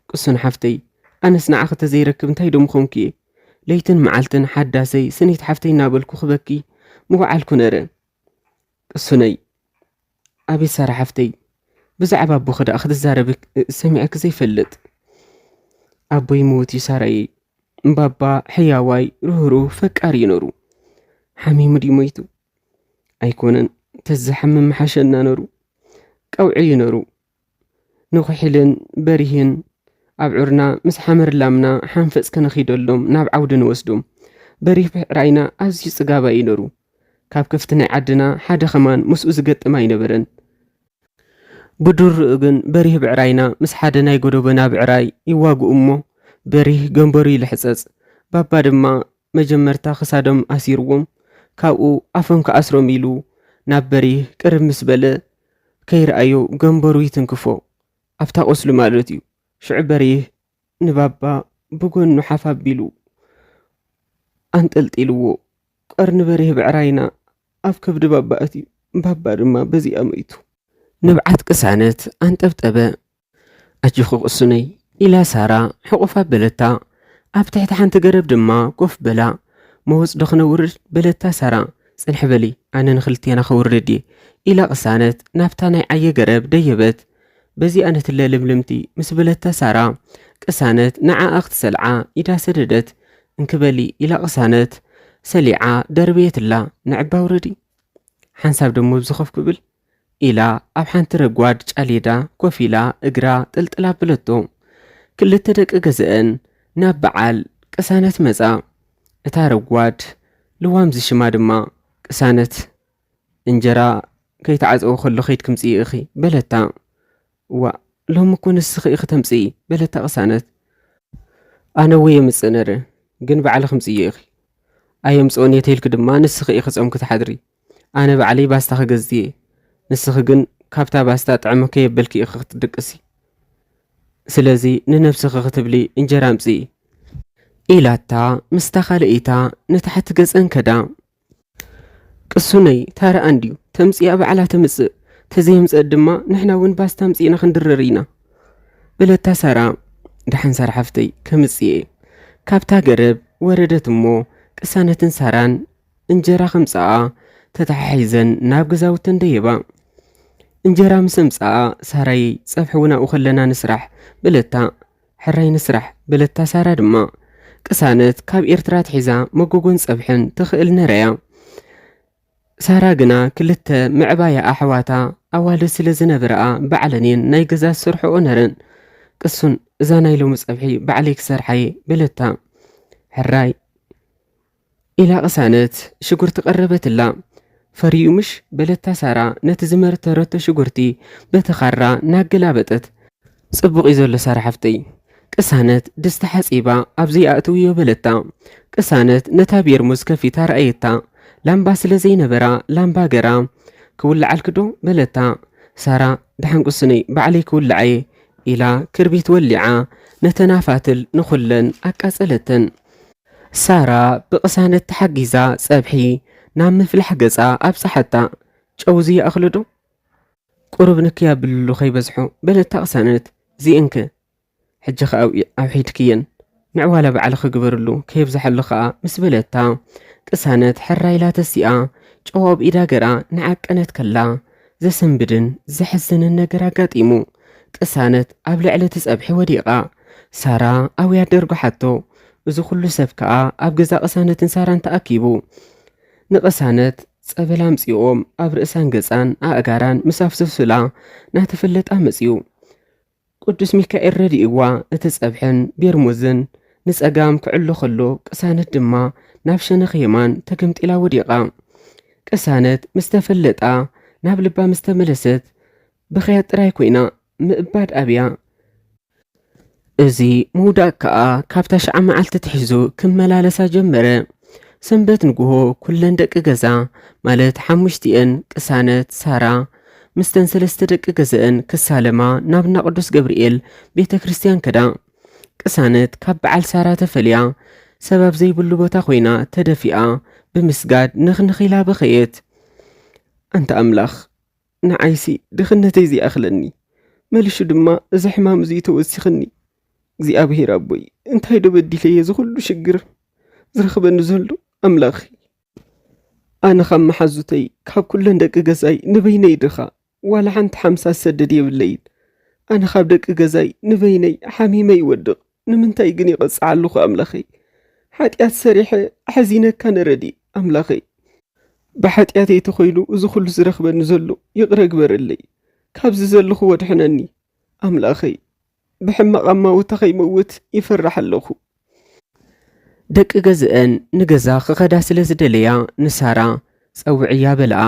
قصن حفتي أنا سنعاخت زي ركب انتي دو مخونكي ليتن معلتن حداسي سنيت حفتي نابلكو خبكي مقعالكو نرى السني أبي سارة حفتي بزعب أبو خدا أخذ الزاربك سمعك زي فلت أبو يموت يساري بابا حياواي روحرو فكار ينورو حميم دي ميتو أيكونن تزحمم محاشنا نورو قوعي ينورو نخحلن بريهن أبعرنا مس حمر لامنا حنفس كنخيدلهم ناب عود نوسدهم بريه رأينا أزي صقابا ينورو كاب كفتنا عدنا حدا خمان مسؤ زقت ما ينبرن بدر اغن بريه بعراينا مس حدا ناي قدوبنا بعراي يواقو أمو بريه قنبري لحساس بابا دما مجمرتا خسادم أسيروهم كاو أفهم كأسرو ميلو ناب بريه كرم مسبلة كيرأيو قنبرو يتنكفو أفتا أسلو مالتيو شعب بريه نبابا بقون نحافا بيلو أنتلت إلوو قرن بريه بعراينا أفكب دبابا أتي بابا دما بزي أميتو نبعت قسانت أنتبت أبا أجيخو قصني إلى سارة حقوفا بلتا أبتحت حان تقرب دما قف بلا موز دخنا ورد بلتا سارة سنح بلي أنا نخلتي أنا خوردي إلى قسانت نابتاني عي قرب ديبت بزي أنا تلالملمتي مس بلتا سارة قسانت نعا أخت سلعة إذا سددت انكبلي إلى قسانت سليعة دربية الله نعبا وردي حنساب دمو بزخف قبل إلى أب حانت رقواد جاليدا كوفيلا إقرا تلتلا بلتو كل تدك أقزئن ناب بعال قسانت مزا اتا رقواد لوامزي شمادما قسانت انجرا كي تعزقو خلو خيت كمسي إخي بلتا لو مكون السخي إخي تمسي بلتا قسانت أنا ويا مسنر قن بعال خمسي إخي أي مسؤوني تيلك دما نسخي إخي سأمك تحدري أنا بعلي باستخ قزدي نسخ قن كابتا باستا طعمك يبلكي إخي تدقسي سلازي ننفسخ ختبلي انجرا مزي إيلاتا مستخالئيتا نتحت قزن كدا قصوني تارا أنديو تمسي أبعلا تمسئ تزيهم سقدما نحنا وين باستا مزينا خندررينا بلتا سارا دحن سار حفتي كمسي كابتا قرب وردت مو قسانة ساران انجرا خمسة تتحيزن ناب قزاوتن ديبا انجرا مسمسا ساراي صفحونا أخلنا نسرح بلتا حراي نسرح بلتا سارا دما قسانت كاب إرترات حيزا مقوقون صبحن تخيل نريا سارا قنا كلتا معبايا أحواتا أوال سلزنا برقا بعلنين نايقزا سرحو نرن قسون زانايلو مصبحي بعليك سرحي بلتا حراي إلى قسانت شكر تقربت الله فريو مش بلتا سارا نتزمر ترت شكرتي بتخرى ناقلابتت صبق إزول سارا حفتي قسانت دست حسيبا أبزي أتويو بلتا قسانت نتابير مسكفي تارأيتا لامبا سلزي نبرا لامبا قرا كول عالكدو بلتا سارا دحن قسني بعلي كول عي إلى كربيت ولعا نتنافاتل نخلن أكاسلتن سارا بقسانت تحقيزا صبحي نام مفلح قصا أبصحتا جوزي أخلدو قرب نكيا بلو خيبزحو بلتا قسانت زي انك حجخ أو حيتكيين معوالا بعلخ قبرلو كيف زحلخا مس بلتا قسانت حراي لا تسيئا جواب إذا قرا نعك أنت كلا زسنبدن زحزن النقرا قاتيمو قسانت أبلع على تسأبحي وديقا سارا أو يادرقو حتو وزو خلو سفكا أبقزا قسانت ساران تأكيبو نقسانت صبلا مصيوم أب رأسان قصان أقاران مسافسفسلا ناتفلت أمسيو قدس ميكائيل رديقوا اتسأبحن بيرموزن نسأقام كعلو خلو قسانت دما نافشن خيمان تقمت إلى وديقا قسانت مستفلتا نابلبا مستملست بخيات رايكوينا مقباد أبيا ازي مودا كا كابتاش عمالت تحزو كملالسا جمرة سنبت نقوهو كلن دق قزا مالت حمشتين قسانت سارا مستن سلست دق قزئن كسالما نابنا قدس جبريل بيت كريستيان كدا قسانت كاب عال سارا تفليا سبب زي بلوبوتا خوينا تدفئا بمسجاد نخنخيلا بخيت أنت أملاخ نعيسي دخنتي زي أخلني مالشو دما زحمام زي توسخني زي أبهي ربي انت هيدو بدي لي يزخلو شقر ዝረኽበኒ ዘሎ ኣምላኺ ኣነ ካብ መሓዙተይ ካብ ኩለን ደቂ ገዛይ ንበይነይ ድኻ ዋላ ሓንቲ ሓምሳ ዝሰደድ የብለይን ኣነ ካብ ደቂ ገዛይ ንበይነይ ሓሚመይ ይወድቕ ንምንታይ ግን ይቐፅዕ ኣለኹ ኣምላኸይ ሓጢኣት ሰሪሐ ሓዚነካ ንረዲእ ኣምላኸይ ብሓጢኣተይ ተኾይኑ እዚ ኩሉ ዝረኽበኒ ዘሎ ይቕረ ግበረለይ ካብዚ ዘለኹ ወድሕነኒ ኣምላኸይ ብሕማቕ ኣማውታ ኸይመውት ይፈራሕ ኣለኹ ደቂ ገዝአን ንገዛ ክኸዳ ስለ ዝደለያ ንሳራ ፀውዕያ በልኣ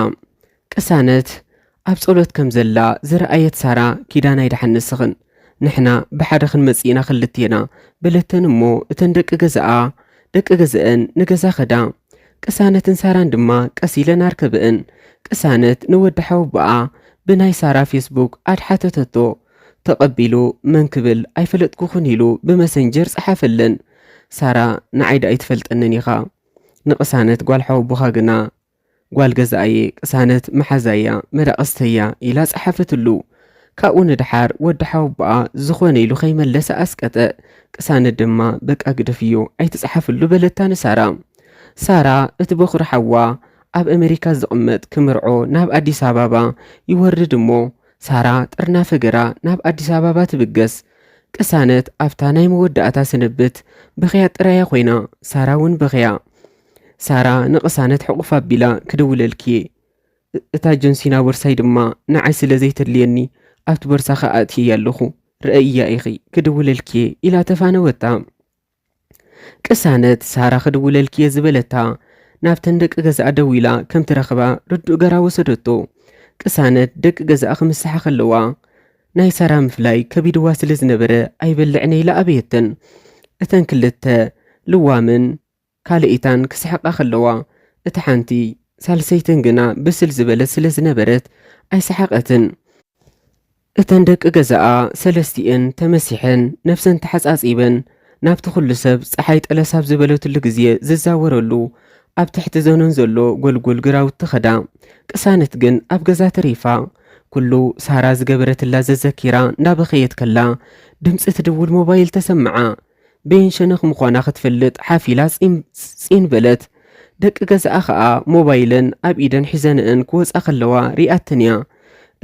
ቅሳነት ኣብ ጸሎት ከም ዘላ ዝረኣየት ሳራ ኪዳናይ ድሓንስኽን ንሕና ብሓደ ክንመጺእና ክልቴና በለተን እሞ እተን ደቂ ገዝአን ንገዛ ኸዳ ቅሳነትን ሳራን ድማ ቀሲለን ኣርከብአን ቅሳነት ንወዲ ሓውብኣ ብናይ ሳራ ፌስቡክ ኣድሓተተቶ ተቐቢሉ መንክብል ኣይፈለጥኩኹን ኢሉ ብመሰንጀር ፀሓፈለን ሳራ ንዓይዳ ኣይትፈልጠንን ኢኻ ንቅሳነት ጓል ሓውቡኻ ግና ጓል ገዛእየ ቅሳነት መሓዛያ መዳቐስተያ ኢላ ፀሓፈትሉ ካብኡ ንድሓር ወዲ ሓውቡኣ ዝኾነ ኢሉ ኸይመለሰ ኣስቀጠ ቅሳነት ድማ በቃ ግደፍዮ ኣይትፀሓፍሉ በለታ ንሳራ ሳራ እቲ በኹሪ ሓዋ ኣብ ኣሜሪካ ዝቕመጥ ክምርዖ ናብ ኣዲስ ኣበባ ይወርድ እሞ ሳራ ጥርናፈ ገራ ናብ ኣዲስ ኣበባ ትብገስ ቅሳነት ኣፍታ ናይ መወዳእታ ስንብት በኽያ ጥራያ ኮይና ሳራ እውን በኽያ ሳራ ንቅሳነት ሕቑፍ ኣቢላ ክድውለልክየ እታ ጆንሲና ቦርሳይ ድማ ንዓይ ስለ ዘይተድልየኒ ኣብቲ ቦርሳ ከኣትየ ኣለኹ ርአያ ኢኺ ክድውለልክየ ኢላ ተፋነወታ ቅሳነት ሳራ ክድውለልክየ ዝበለታ ናብተን ደቂ ገዛእ ደው ኢላ ከም ትረኽባ ርዱእ ገራ ወሰደቶ ቅሳነት ደቂ ገዛእ ክምስሓ ከለዋ ናይ ሳራ ምፍላይ ከቢድዋ ስለ ዝነበረ ኣይበልዕነ ኢላ ኣብየተን እተን ክልተ ልዋምን ካልኢታን ክስሕቃ ከለዋ እቲ ሓንቲ ሳልሰይትን ግና ብስል ዝበለት ስለ ዝነበረት ኣይሰሓቐትን እተን ደቂ ገዛኣ ሰለስቲአን ተመሲሐን ነፍሰን ተሓፃፂበን ናብቲ ኩሉ ሰብ ፀሓይ ጠለሳብ ዝበለትሉ ግዜ ዝዛወረሉ ኣብ ትሕቲ ዘኖን ዘሎ ጎልጎል ግራውቲ ኸዳ ቅሳነት ግን ኣብ ገዛ ተሪፋ ኩሉ ሳራ ዝገበረትላ ዘዘኪራ እንዳበኸየት ከላ ድምፂ ትድውል ሞባይል ተሰምዓ ቤንሸነኽ ምዃና ክትፈልጥ ሓፊላ ፂን በለት ደቂ ገዛኣ ኸኣ ሞባይልን ኣብ ኢደን ሒዘንእን ክወፃ ከለዋ ሪኣትን እያ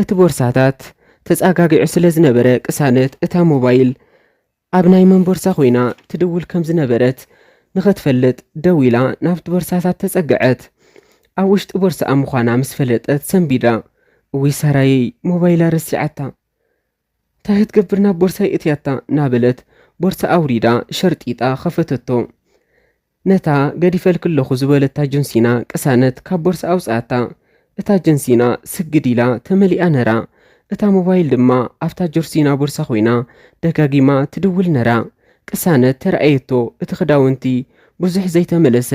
እቲ ቦርሳታት ተፃጋጊዑ ስለ ዝነበረ ቅሳነት እታ ሞባይል ኣብ ናይ መን ቦርሳ ኮይና ትድውል ከም ዝነበረት ንኽትፈልጥ ደው ኢላ ናብቲ ቦርሳታት ተፀግዐት ኣብ ውሽጢ ቦርሳኣ ምዃና ምስ ፈለጠት ሰንቢዳ እወይ ሳራየይ ሞባይላ ረሲዓታ እንታይ ክትገብር ናብ ቦርሳይ እትያታ እናበለት ቦርሳ ኣውሪዳ ሸርጢጣ ኸፈተቶ ነታ ገዲፈልክለኹ ዝበለታ ጆንሲና ቅሳነት ካብ ቦርሳ ኣውፅኣታ እታ ጆንሲና ስግድ ኢላ ተመሊኣ ነራ እታ ሞባይል ድማ ኣብታ ጆርሲና ቦርሳ ኮይና ደጋጊማ ትድውል ነራ ቅሳነት ተረኣየቶ እቲ ክዳውንቲ ብዙሕ ዘይተመለሰ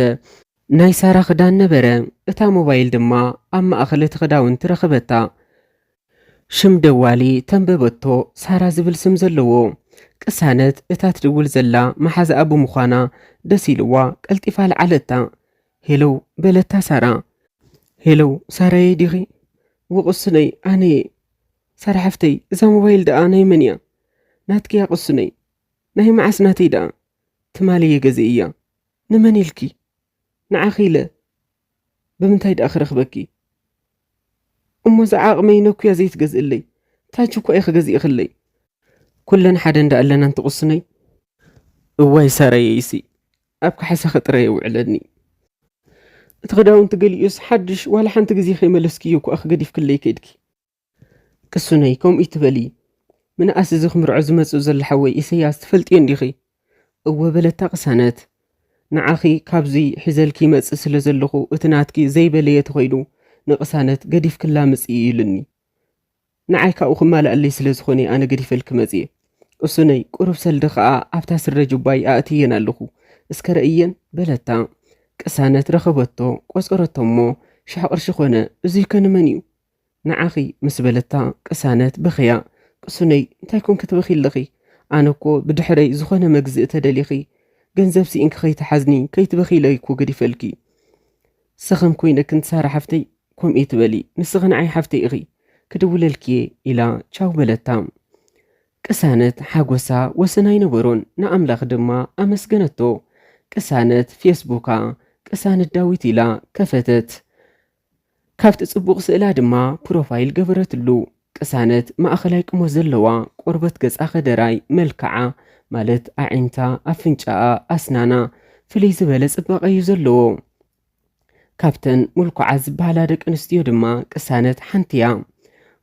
ናይ ሳራ ክዳን ነበረ እታ ሞባይል ድማ ኣብ ማእኸል እቲ ክዳውንቲ ረኸበታ ሽም ደዋሊ ተንበበቶ ሳራ ዝብል ስም ዘለዎ ቅሳነት እታ ትድውል ዘላ መሓዛኣ ብምዃና ደስ ኢልዋ ቀልጢፋ ልዓለታ ሄለው በለታ ሳራ ሄለው ሳራየ ዲኺ ወቕሱነይ ኣነየ ሳራ ሓፍተይ እዛ ሞባይል ደኣ ናይ መን እያ ናትክያ ቅሱነይ ናይ መዓስ ናተይ ደኣ ትማለየ ገዜ እያ ንመን ኢልኪ ንዓኺ ኢለ ብምንታይ ደኣ ክረኽበኪ እሞ ዝዓቕመይ ነኩያ ዘይትገዝእለይ ታጅ እኳ እየ ክገዚእ ክለይ ኩለን ሓደ እንዳ ኣለና እንትቕሱነይ እዋይ ሳራየይሲ ኣብ ካሓሳ ኸጥረ የውዕለኒ እቲ ክዳውንቲ ገሊኡስ ሓድሽ ዋላ ሓንቲ ግዜ ከይመለስክዮ እኳ ክገዲፍ ክለይ ከይድኪ ቅሱነይ ከምኡ ይትበሊ ምንኣስ እዚ ክምርዖ ዝመፅእ ዘሎ ሓወይ ኢሳያስ ትፈልጥዮ እንዲኺ እወ በለታ ቅሳነት ንዓኺ ካብዚ ሒዘልኪ ይመፅእ ስለ ዘለኹ እቲ ናትኪ ዘይበለየ ተኾይኑ ንቅሳነት ገዲፍ ክላ መፅእ ኢሉኒ ንዓይ ካብኡ ክማልኣለይ ስለ ዝኾነ ኣነ ገዲፈልኪ መፅየ ቅሱነይ ቁሩብ ሰልዲ ኸኣ ኣብታ ስረ ጅባይ ኣእትየን ኣለኹ እስከ ረእየን በለታ ቅሳነት ረኸበቶ ቆፀረቶ እሞ ሻሕ ቅርሺ ኾነ እዙይ ከንመን እዩ ንዓኺ ምስ በለታ ቅሳነት በኸያ ቅሱነይ እንታይ ኮንክ ትበኺ ኣለኺ ኣነ እኮ ብድሕረይ ዝኾነ መግዝእ ተደሊኺ ገንዘብ ሲኢንክ ከይተሓዝኒ ከይትበኺለይ እኮ ገዲፈልኪ ስኸም ኮይነ ክንት ሳራ ሓፍተይ ከምኡ ትበሊ ንስኺ ንዓይ ሓፍተይ ኢኺ ክድውለልክየ ኢላ ቻው በለታ ቅሳነት ሓጎሳ ወሰን ኣይነበሮን ንኣምላኽ ድማ ኣመስገነቶ ቅሳነት ፌስቡካ ቅሳነት ዳዊት ኢላ ከፈተት። ካብቲ ጽቡቕ ስእላ ድማ ፕሮፋይል ገበረትሉ። ቅሳነት ማእኸላይ ቅሞት ዘለዋ ቆርበት ገጻ ኸደራይ መልክዓ ማለት ኣዒንታ ኣፍንጫኣ ኣስናና ፍልይ ዝበለ ጽባቐ እዩ ዘለዎ። ካብተን ምልኩዓት ዝበሃላ ደቂ ኣንስትዮ ድማ ቅሳነት ሓንቲ እያ።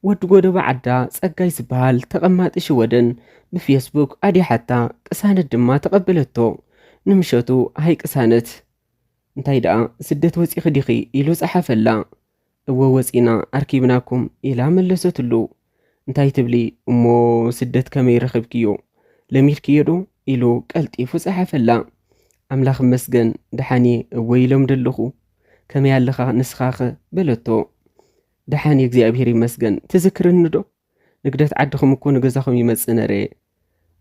ወዲ ጎደባ ዓዳ ጸጋይ ዝበሃል ተቐማጢ ሽወደን ብፌስቡክ ኣዲሓታ ቅሳነት ድማ ተቐበለቶ። ንምሸቱ ሃይ ቅሳነት እንታይ ደኣ ስደት ወፂኺ ዲኺ ኢሉ ጸሓፈላ። እወ ወፂና ኣርኪብናኩም ኢላ መለሰትሉ። እንታይ ትብሊ እሞ ስደት ከመይ ረኽብክዮ ለሚድክዮ ዶ ኢሉ ቀልጢፉ ጸሓፈላ። ኣምላኽ መስገን ደሓኒ እወ ኢሎም ደለኹ ከመይ ኣለኻ ንስኻኸ በለቶ። ደሓኒ እግዚኣብሔር ይመስገን ትዝክርኒ ዶ ንግደት ዓድኹም እኮ ንገዛኹም ይመጽእ ነረ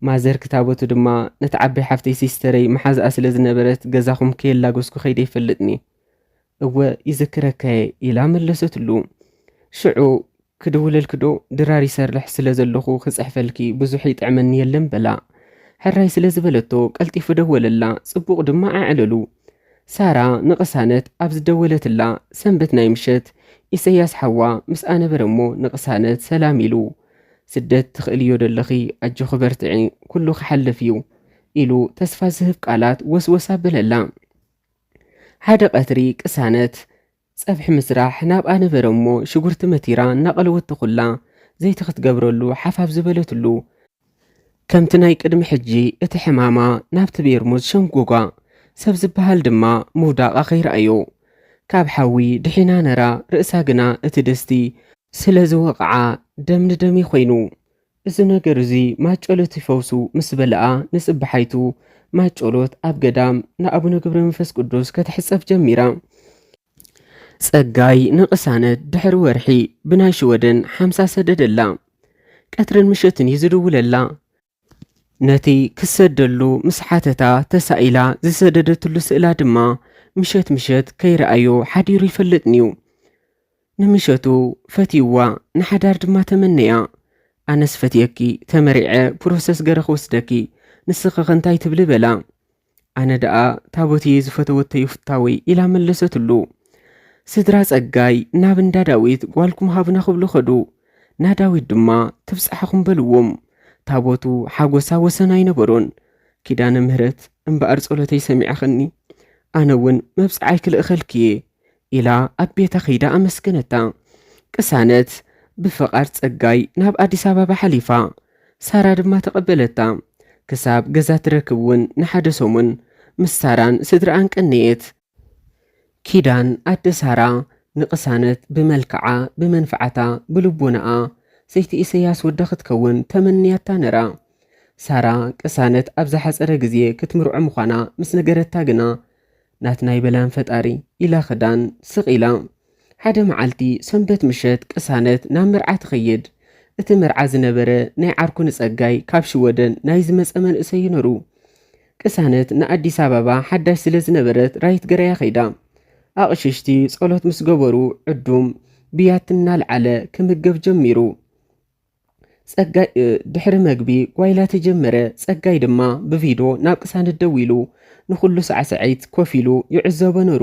ማዘር ክታቦቱ ድማ ነቲ ዓበይ ሓፍተይ ሲስተረይ መሓዝኣ ስለ ዝነበረት ገዛኹም ከየላጎስኩ ከይደ ይፈልጥኒ እወ ይዝክረካየ ኢላ መለሰትሉ። ሽዑ ክድውለልክዶ ድራር ይሰርሕ ስለ ዘለኹ ክጽሕፈልኪ ብዙሕ ይጥዕመኒ የለን በላ። ሕራይ ስለ ዝበለቶ ቀልጢፉ ደወለላ። ጽቡቕ ድማ ኣዕለሉ። ሳራ ንቕሳነት ኣብ ዝደወለትላ ሰንበት ናይ ምሸት ኢሳያስ ሓዋ ምስ ኣነበረ እሞ ንቕሳነት ሰላም ኢሉ ስደት ትኽእል እዮ ደለኺ ኣጆ ኽበርትዒ ኩሉ ክሓልፍ እዩ ኢሉ ተስፋ ዝህብ ቃላት ወስወሳ በለላ። ሓደ ቀትሪ ቅሳነት ጸብሒ ምስራሕ ናብ ኣነበረ እሞ ሽጉርቲ መቲራ እናቐለወት ኩላ ዘይቲ ክትገብረሉ ሓፋፍ ዝበለትሉ። ከምቲ ናይ ቅድሚ ሕጂ እቲ ሕማማ ናብቲ ቤርሙዝ ሸንጎጓ ሰብ ዝበሃል ድማ ምውዳቓ ኸይረኣዮ። ካብ ሓዊ ድሒና ነራ ርእሳ ግና እቲ ደስቲ ስለ ዝወቕዓ ደም ንደሚ ኾይኑ እዚ ነገር እዚ ማጮሎት ይፈውሱ ምስ በልኣ ንጽባሓይቱ ማጮሎት ኣብ ገዳም ንኣቡነ ገብረ መንፈስ ቅዱስ ከተሕጸብ ጀሚራ። ጸጋይ ንቕሳነት ድሕሪ ወርሒ ብናይ ሽወደን 50 ሰደደላ። ቀትርን ምሸትን ይዝድውለላ። ነቲ ክሰደሉ ምስ ሓተታ ተሳኢላ ዝሰደደትሉ ስእላ ድማ ምሸት ምሸት ከይረኣዮ ሓዲሩ ይፈልጥኒዩ። ንምሸቱ ፈትይዋ ንሓዳር ድማ ተመነያ። ኣነስ ፈትየኪ ተመሪዐ ፕሮሰስ ገረ ክወስደኪ ንስኸ እንታይ ትብሊ በላ። ኣነ ደኣ ታቦትየ ዝፈተወቶ ይፍታወይ ኢላ መለሰትሉ። ስድራ ጸጋይ ናብ እንዳ ዳዊት ጓልኩም ሃቡና ክብሉ ኸዱ። ናዳዊት ድማ ትብጽሓኹም በልዎም። ታቦቱ ሓጎሳ ወሰና ኣይነበሮን። ኪዳነ ምህረት እምበኣር ጸሎተይ ሰሚዓኸኒ ኣነ እውን መብጽዓይ ክልእኸልክየ ኢላ ኣብ ቤታ ኸይዳ ኣመስገነታ። ቅሳነት ብፍቓድ ጸጋይ ናብ ኣዲስ ኣበባ ሓሊፋ ሳራ ድማ ተቐበለታ። ክሳብ ገዛ ትረክብ እውን ንሓደ ሰሙን ምስ ሳራን ስድራኣን ቀነየት። ኪዳን ኣደ ሳራ ንቕሳነት ብመልክዓ ብመንፈዓታ ብልቦናኣ ሰይቲ ኢሳያስ ወዳ ክትከውን ተመንያታ ነራ። ሳራ ቅሳነት ኣብ ዝሓፀረ ግዜ ክትምርዖ ምዃና ምስ ነገረታ ግና ናትናይ በላን ፈጣሪ ኢላ ኽዳን ስቕ ኢላ። ሓደ መዓልቲ ሰንበት ምሸት ቅሳነት ናብ መርዓ ትኸይድ። እቲ መርዓ ዝነበረ ናይ ዓርኩ ንጸጋይ ካብ ሽወደን ናይ ዝመጸ መንእሰይ ይነሩ። ቅሳነት ንኣዲስ ኣበባ ሓዳሽ ስለ ዝነበረት ራይት ገረያ ኸይዳ። ኣቕሽሽቲ ጸሎት ምስ ገበሩ ዕዱም ብያት እናልዓለ ክምገብ ጀሚሩ። ጸጋይ ድሕሪ መግቢ ጓይላ ተጀመረ። ጸጋይ ድማ ብቪድዮ ናብ ቅሳነት ደው ኢሉ ንኹሉ ሳዕስዒት ኮፍ ኢሉ ይዕዘቦ ነሩ።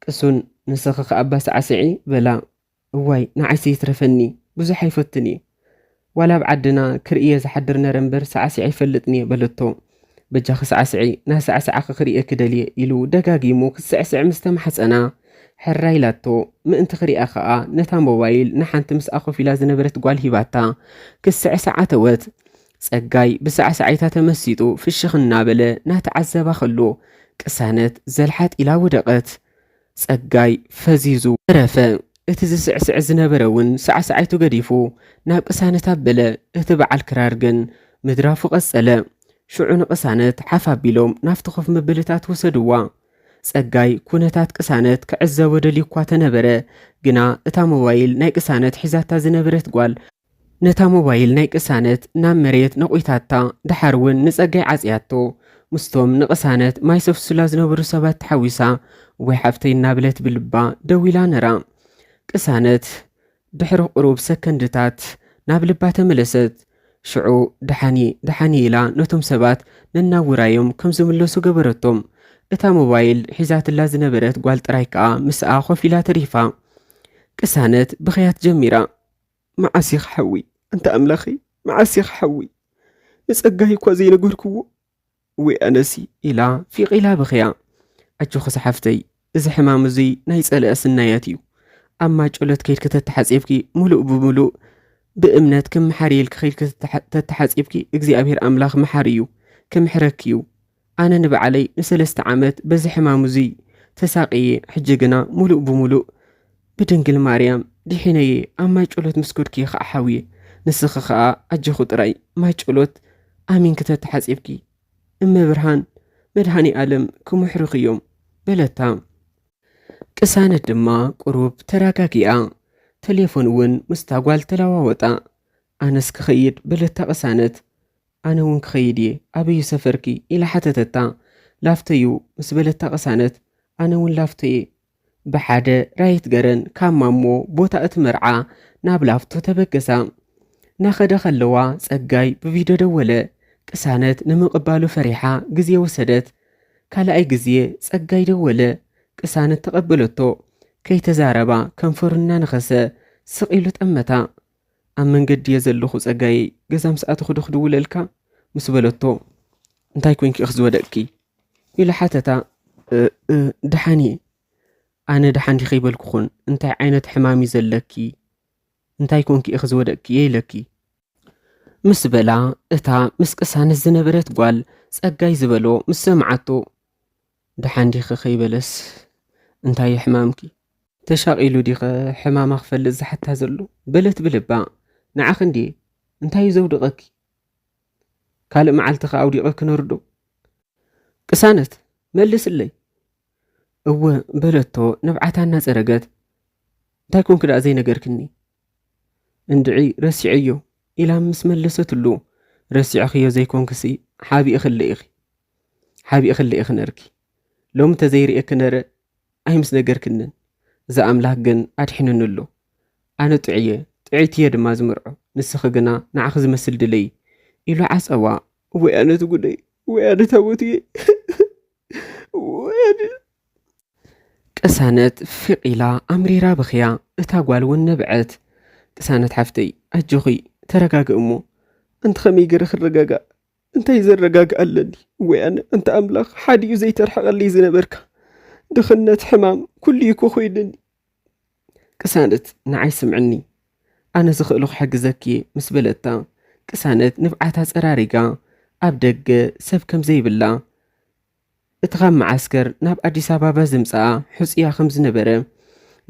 ቅሱን ንስኺ ከኣባ ሳዕስዒ በላ። እዋይ ንዓይሰ ይትረፈኒ ብዙሕ ኣይፈትኒ ዋላ ብዓድና ክርእየ ዝሓድር ነረ እምበር ሳዕስዒ ኣይፈልጥኒ በለቶ። በጃኺ ሳዕስዒ ናሳዕስዓኺ ክርእየ ክደልየ ኢሉ ደጋጊሙ ክስዕስዕ ምስ ተማሕፀና ሕራይላቶ ምእንቲ ክሪኣ ኸኣ ነታ ሞባይል ንሓንቲ ምስ ኣኾፍ ኢላ ዝነበረት ጓል ሂባታ ክስዕስዓ ተወት። ጸጋይ ብሳዕስዓይታ ተመሲጡ ፍሽኽ እናበለ ናተዓዘባ ኸሎ ቅሳነት ዘልሓጥ ኢላ ወደቐት። ጸጋይ ፈዚዙ ረፈ። እቲ ዝስዕስዕ ዝነበረ እውን ሳዕስዓይቱ ገዲፉ ናብ ቅሳነት ኣበለ። እቲ በዓል ክራር ግን ምድራፉ ቐጸለ። ሽዑ ንቅሳነት ሓፋቢሎም ናፍቲ ኾፍ መበለታት ወሰድዋ። ጸጋይ ኩነታት ቅሳነት ክዕዘቦ ደልዩ እኳ ተነበረ። ግና እታ ሞባይል ናይ ቅሳነት ሒዛታ ዝነበረት ጓል ነታ ሞባይል ናይ ቅሳነት ናብ መሬት ነቑይታታ ድሓር እውን ንጸጋይ ዓጽያቶ። ምስቶም ንቅሳነት ማይ ሰፍሱላ ዝነበሩ ሰባት ተሓዊሳ ወይ ሓፍተይ እናብለት ብልባ ደው ኢላ ነራ። ቅሳነት ድሕሪ ቁሩብ ሰከንድታት ናብ ልባ ተመለሰት። ሽዑ ደሓኒ ኢላ ነቶም ሰባት ነናውራዮም ከም ዝምለሱ ገበረቶም። እታ ሞባይል ሒዛትላ ዝነበረት ጓል ጥራይ ከዓ ምስኣ ኮፍ ኢላ ተሪፋ ቅሳነት ብኽያት ጀሚራ መዓሲኽ ሓዊ እንተ ኣምላኺ መዓሲኽ ሓዊ ንጸጋይ እኳ ዘይነገርክዎ ወይ ኣነሲ ኢላ ፊቕ ኢላ ብኽያ ኣጆ ክሰሓፍተይ እዚ ሕማም እዙይ ናይ ጸልአ ስናያት እዩ ኣብ ማጮሎት ከይድ ከተተሓጺብኪ ሙሉእ ብምሉእ ብእምነት ክምሓር ኢልክ ከይድ ከተተሓጺብኪ እግዚኣብሔር ኣምላኽ መሓር እዩ ክምሕረኪ እዩ ኣነ ንበዓለይ ን3 ዓመት በዚ ሕማም እዙይ ተሳቂየ ሕጂ ግና ሙሉእ ብምሉእ ብድንግል ማርያም ድሒነየ ኣብ ማጮሎት ምስኮድኪ ከዓ ሓውየ ንስኺ ከዓ ኣጀኹ ጥራይ ማጮሎት ኣሚን ከተተሓጺብኪ እመብርሃን መድሃኒ ዓለም ክምሕሩኽ እዮም በለታ ቅሳነት ድማ ቁሩብ ተረጋጊኣ ቴሌፎን እውን ምስታ ጓል ተለዋወጣ ኣነስ ክኸይድ በለታ ቅሳነት ኣነ እውን ክኸይድ እየ ኣበዩ ሰፈርኪ ኢላ ሓተተታ ላፍተዩ ምስ በለታ ቅሳነት ኣነ እውን ላፍተየ ብሓደ ራይት ገረን ካብ ማሞ ቦታ እቲ መርዓ ናብ ላፍቶ ተበገሳ ናኸደ ኸለዋ ጸጋይ ብቪድዮ ደወለ ቅሳነት ንምቕባሉ ፈሪሓ ግዜ ወሰደት ካልኣይ ግዜ ጸጋይ ደወለ ቅሳነት ተቐበለቶ ከይተዛረባ ከንፈሩና ነኸሰ ስቕ ኢሉ ጠመታ ኣብ መንገዲ እየ ዘለኹ ጸጋይ ገዛ ምስኣቱ ክድውለልካ ምስ በለቶ እንታይ ኮንኪ ኢኽ ዝወደቕኪ ኢላ ሓተታ ድሓኒ ኣነ ድሓን ዲኸ ይበልኩኹን እንታይ ዓይነት ሕማሚ ዘለኪ እንታይ ኮንኪ ኢኽ ዝወደቕኪ የኢለኪ ምስ በላ እታ ምስ ቅሳነት ዝነበረት ጓል ጸጋይ ዝበሎ ምስ ሰምዓቶ ድሓን ዲኸ ኸይበለስ እንታይ ሕማምኪ ተሻቒሉ ዲኸ ሕማማ ክፈልጥ ዝሓታ ዘሎ በለት ብልባ ንዓኽ እንዴ እንታይ እዩ ዘውድቐኪ ካልእ መዓልቲ ኸ ኣውዲቐ ክነርዶ ቅሳነት መልስለይ እወ በለቶ ነብዓታ እናጸረገት እንታይ ኮንክ ዳኣ ዘይነገርክኒ እንድዒ ረሲዐዮ ኢላ ምስ መለሰትሉ ረሲዕኽዮ ዘይኮንክሲ ሓቢእ ኽልኢኺ ነርኪ ሎሚ ተዘይርኤክ ነረ ኣይምስ ነገርክንን እዛ ኣምላኽ ግን ኣድሒኑን ኣሎ ኣነ ጥዕትየ ድማ ዝምርዖ ንስኺ ግና ንዓኺ ዝመስል ድለይ ኢሉ ዓጸዋ ወይ ኣነ ትጉደይ ወይ ኣነ ታቦትየ ቅሳነት ፊቕ ኢላ ኣምሪራ ብኽያ እታ ጓል እውን ነብዐት ቅሳነት ሓፍተይ ኣጆኺ ተረጋግእ እሞ እንተ ኸመይ ገይረ ክረጋጋእ እንታይ ዘረጋግእ ኣለኒ ወይ ኣነ እንተ ኣምላኽ ሓዲኡ ዘይተርሐቐለይ ዝነበርካ ድኽነት ሕማም ኩሉ እኮ ኾይድኒ ቅሳነት ንዓይ ስምዕኒ ኣነ ዝኽእሉ ክሕግዘኪ ምስ በለታ ቅሳነት ንብዓታ ጸራሪጋ ኣብ ደገ ሰብ ከም ዘይብላ እቲ ኻብ መዓስከር ናብ ኣዲስ ኣበባ ዝምጽኣ ሕጽያ ከም ዝነበረ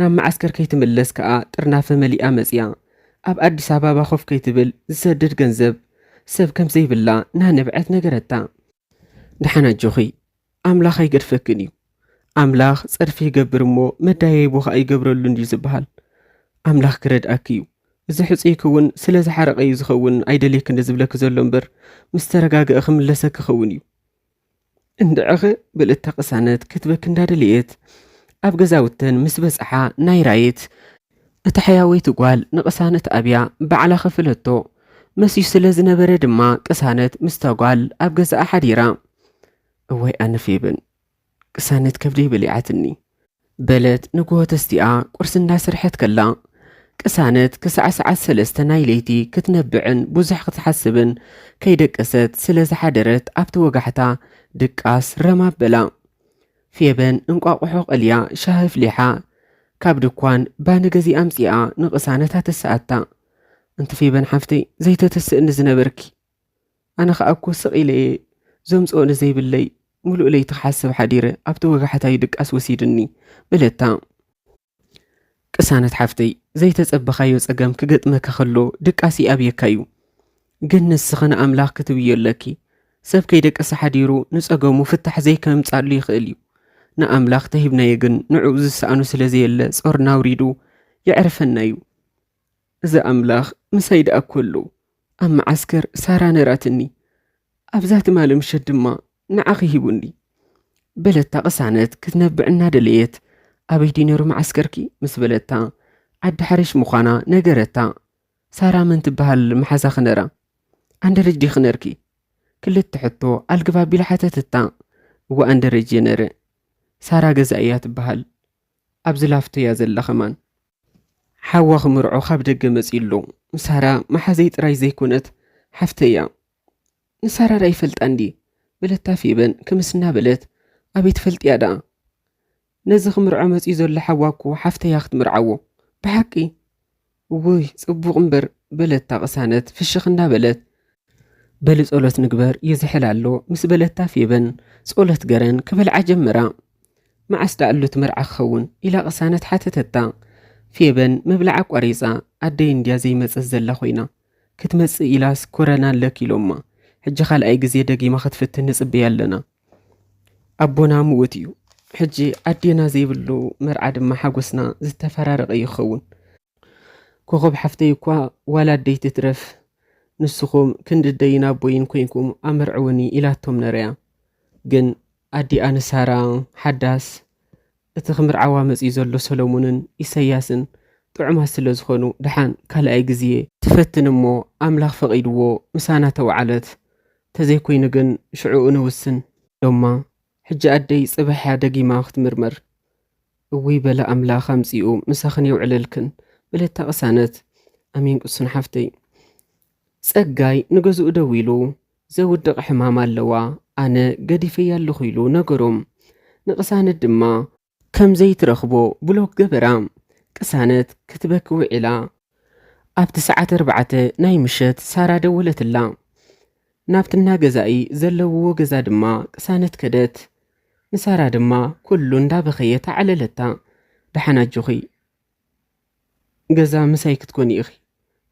ናብ መዓስከር ከይትምለስ ከዓ ጥርናፈ መሊኣ መጽያ ኣብ ኣዲስ ኣበባ ኾፍ ከይትብል ዝሰድድ ገንዘብ ሰብ ከም ዘይብላ ናነብዐት ነገረታ ድሓና ጆኺ ኣምላኽ ኣይገድፈክን እዩ ኣምላኽ ጸድፊ ይገብር እሞ መዳየይቦ ኸ ኣይገብረሉን እዩ ዝበሃል ኣምላኽ ክረድኣኪ እዩ እዚ ሕጽይክ እውን ስለ ዝሓረቐ እዩ ዝኸውን ኣይደልየክን ዝብለክ ዘሎ እምበር ምስ ተረጋግአ ክምለሰክ ክኸውን እዩ እንድዕኸ ብልእታ ቅሳነት ክትበክ እንዳደልየት ኣብ ገዛውተን ምስ በጽሓ ናይ ራየት እቲ ሕያወይቲ ጓል ንቅሳነት ኣብያ ባዕላ ኸፍለቶ መሲዩ ስለ ዝነበረ ድማ ቅሳነት ምስታ ጓል ኣብ ገዛኣ ሓዲራ እወይ ኣነ ፌብን ቅሳነት ከብደይ በሊዓትኒ በለት ንግሆ ተስቲኣ ቁርሲ እንዳሰርሐት ከላ ቅሳነት ክሳዕ ሰዓት 3 ናይ ለይቲ ክትነብዕን ብዙሕ ክትሓስብን ከይደቀሰት ስለ ዝሓደረት ኣብቲ ወጋሕታ ድቃስ ረማ በላ ፌበን እንቋቑሖ ቀልያ ሻሂ ፍሊሓ ካብ ድኳን ባነ ገዚኣ ኣምፂኣ ንቅሳነት ተሰኣታ እንተ ፌበን ሓፍተይ ዘይተተስእኒ ዝነበርኪ ኣነ ከዓ እኮ ስቕ ኢለ ዘምፅኦ ንዘይብለይ ሙሉእ ለይቲ ክሓስብ ሓዲረ ኣብቲ ወጋሕታዩ ድቃስ ወሲድኒ በለታ ቅሳነት ሓፍተይ ዘይተጸበኻዮ ጸገም ክገጥመካ ከሎ ድቃሲ ኣብየካ እዩ ግን ንስኺ ንኣምላኽ ክትብየለኪ ሰብ ከይደቀሰ ሓዲሩ ንጸገሙ ፍታሕ ዘይከምጻሉ ይኽእል እዩ ንኣምላኽ ተሂብናየ ግን ንዑ ዝሰኣኑ ስለ ዘየለ ጾርና ውሪዱ የዕርፈና እዩ እዚ ኣምላኽ ምሳይ ደኣ ኮሎ ኣብ መዓስከር ሳራ ነራትኒ ኣብዛ ትማለ ምሸት ድማ ንዓኺ ሂቡኒ በለታ ቅሳነት ክትነብዕና ደለየት ኣበይ ዲነሩ መዓስከርኪ ምስ በለታ ዓዲ ሓሪሽ ምዃና ነገረታ ሳራ መን ትበሃል መሓዛ ክነራ ኣንደረጅ ዲ ክነርኪ ክልተ ሕቶ ኣልግባ ቢላ ሓተትታ ወአንደረ ጀነረ ሳራ ገዛእያ ትበሃል ኣብ ዝላፍቶ እያ ዘላ ኸማን ሓዋ ክምርዖ ካብ ደገ መፂሉ ሳራ ማሓዘይ ጥራይ ዘይኮነት ሓፍተያ ንሳራ ዳ ይፈልጣ እንዲ በለታ ፌበን ክምስና በለት ኣበይ ትፈልጥያ ዳ ነዚ ክምርዖ መፂኡ ዘሎ ሓዋ እኮ ሓፍተያ ክትምርዓዎ ብሓቂ ውይ ጽቡቕ እምበር በለታ ቅሳነት ፍሽኽና በለት በሊ ጸሎት ንግበር ይዝሕል ኣሎ ምስ በለታ ፌበን ጸሎት ገረን ክበልዓ ጀመራ መዓስ ዳኣሉ ትመርዓ ክኸውን ኢላ ቅሳነት ሓተተታ ፌበን መብላዓ ቋሪፃ ኣደይ እንድያ ዘይመጽእ ዘላ ኮይና ክትመጽእ ኢላስ ኮረና ኣለክ ኢሎማ ሕጂ ካልኣይ ግዜ ደጊማ ክትፍትን ንጽብያ ኣለና ኣቦና ምውት እዩ ሕጂ ኣዴና ዘይብሉ መርዓ ድማ ሓጎስና ዝተፈራረቀ ይኸውን ኮኸብ ሓፍተይ እኳ ዋላ ኣደይ ትትረፍ ንስኹም ክንድደይና ቦይን ኮይንኩም ኣመርዕውኒ ኢላቶም ነረያ ግን ኣዲኣ ንሳራ ሓዳስ እቲ ክምርዓዋ መፂኡ ዘሎ ሰሎሙንን ኢሳያስን ጥዑማት ስለ ዝኾኑ ድሓን ካልኣይ ግዜ ትፈትን እሞ ኣምላኽ ፈቒድዎ ምሳና ተወዓለት ተዘይኮይኑ ግን ሽዑኡ ንውስን ዶማ ሕጂ ኣደይ ጽባሕያ ደጊማ ክትምርመር እውይ በለ ኣምላኽ ኣምፂኡ ምሳኽን የውዕለልክን በለታ ቅሳነት ኣሚን ቅሱን ሓፍተይ ጸጋይ ንገዝኡ ደው ኢሉ ዘውድቕ ሕማም ኣለዋ ኣነ ገዲፈያ ኣለኹ ኢሉ ነገሮም ንቅሳነት ድማ ከም ዘይትረኽቦ ብሎክ ገበራ ቅሳነት ክትበኪ ውዒላ ኣብቲ ሰዓት 4 ናይ ምሸት ሳራ ደወለትላ ናብትና ገዛኢ ዘለውዎ ገዛ ድማ ቅሳነት ከደት ንሳራ ድማ ኩሉ እንዳበኸየ ተዓለለታ ደሓናጆኺ ገዛ ምሳይ ክትኮኒ ኢኺ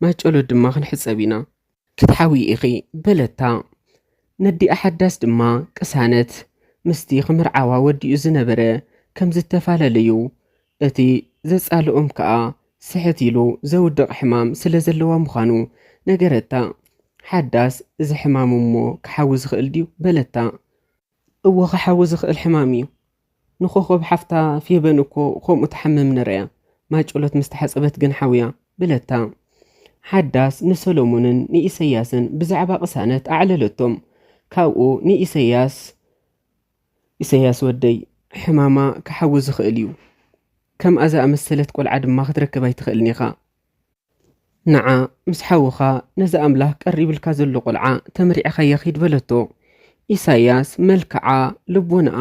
ማጨሎት ድማ ክንሕፀብ ኢና ክትሓዊ ኢኺ በለታ ነዲኣ ሓዳስ ድማ ቅሳነት ምስቲ ክምርዓዋ ወዲኡ ዝነበረ ከም ዝተፈላለዩ እቲ ዘጻልኦም ከዓ ስሕት ኢሉ ዘውድቕ ሕማም ስለ ዘለዋ ምዃኑ ነገረታ ሓዳስ እዚ ሕማም እሞ ክሓዊ ዝኽእል ድዩ በለታ እዎ ክሓዊ ዝኽእል ሕማም እዩ ንኾኸብ ሓፍታ ፌበን እኮ ከምኡ ተሓመም ነረያ ማጨሎት ምስተሓፀበት ግን ሓውያ በለታ ሓዳስ ንሰሎሙንን ንኢሳያስን ብዛዕባ ቅሳነት ኣዕለለቶም ካብኡ ንኢሳያስ ወደይ ሕማማ ክሓዊ ዝኽእል እዩ ከምኣ ዝኣመሰለት ቆልዓ ድማ ክትረክብ ኣይትኽእልኒ ኢኻ ንዓ ምስ ሓውኻ ነዚ ኣምላኽ ቀሪብልካ ዘሎ ቆልዓ ተመሪዕኻ የኺድ በለቶ ኢሳያስ መልክዓ ልቦንኣ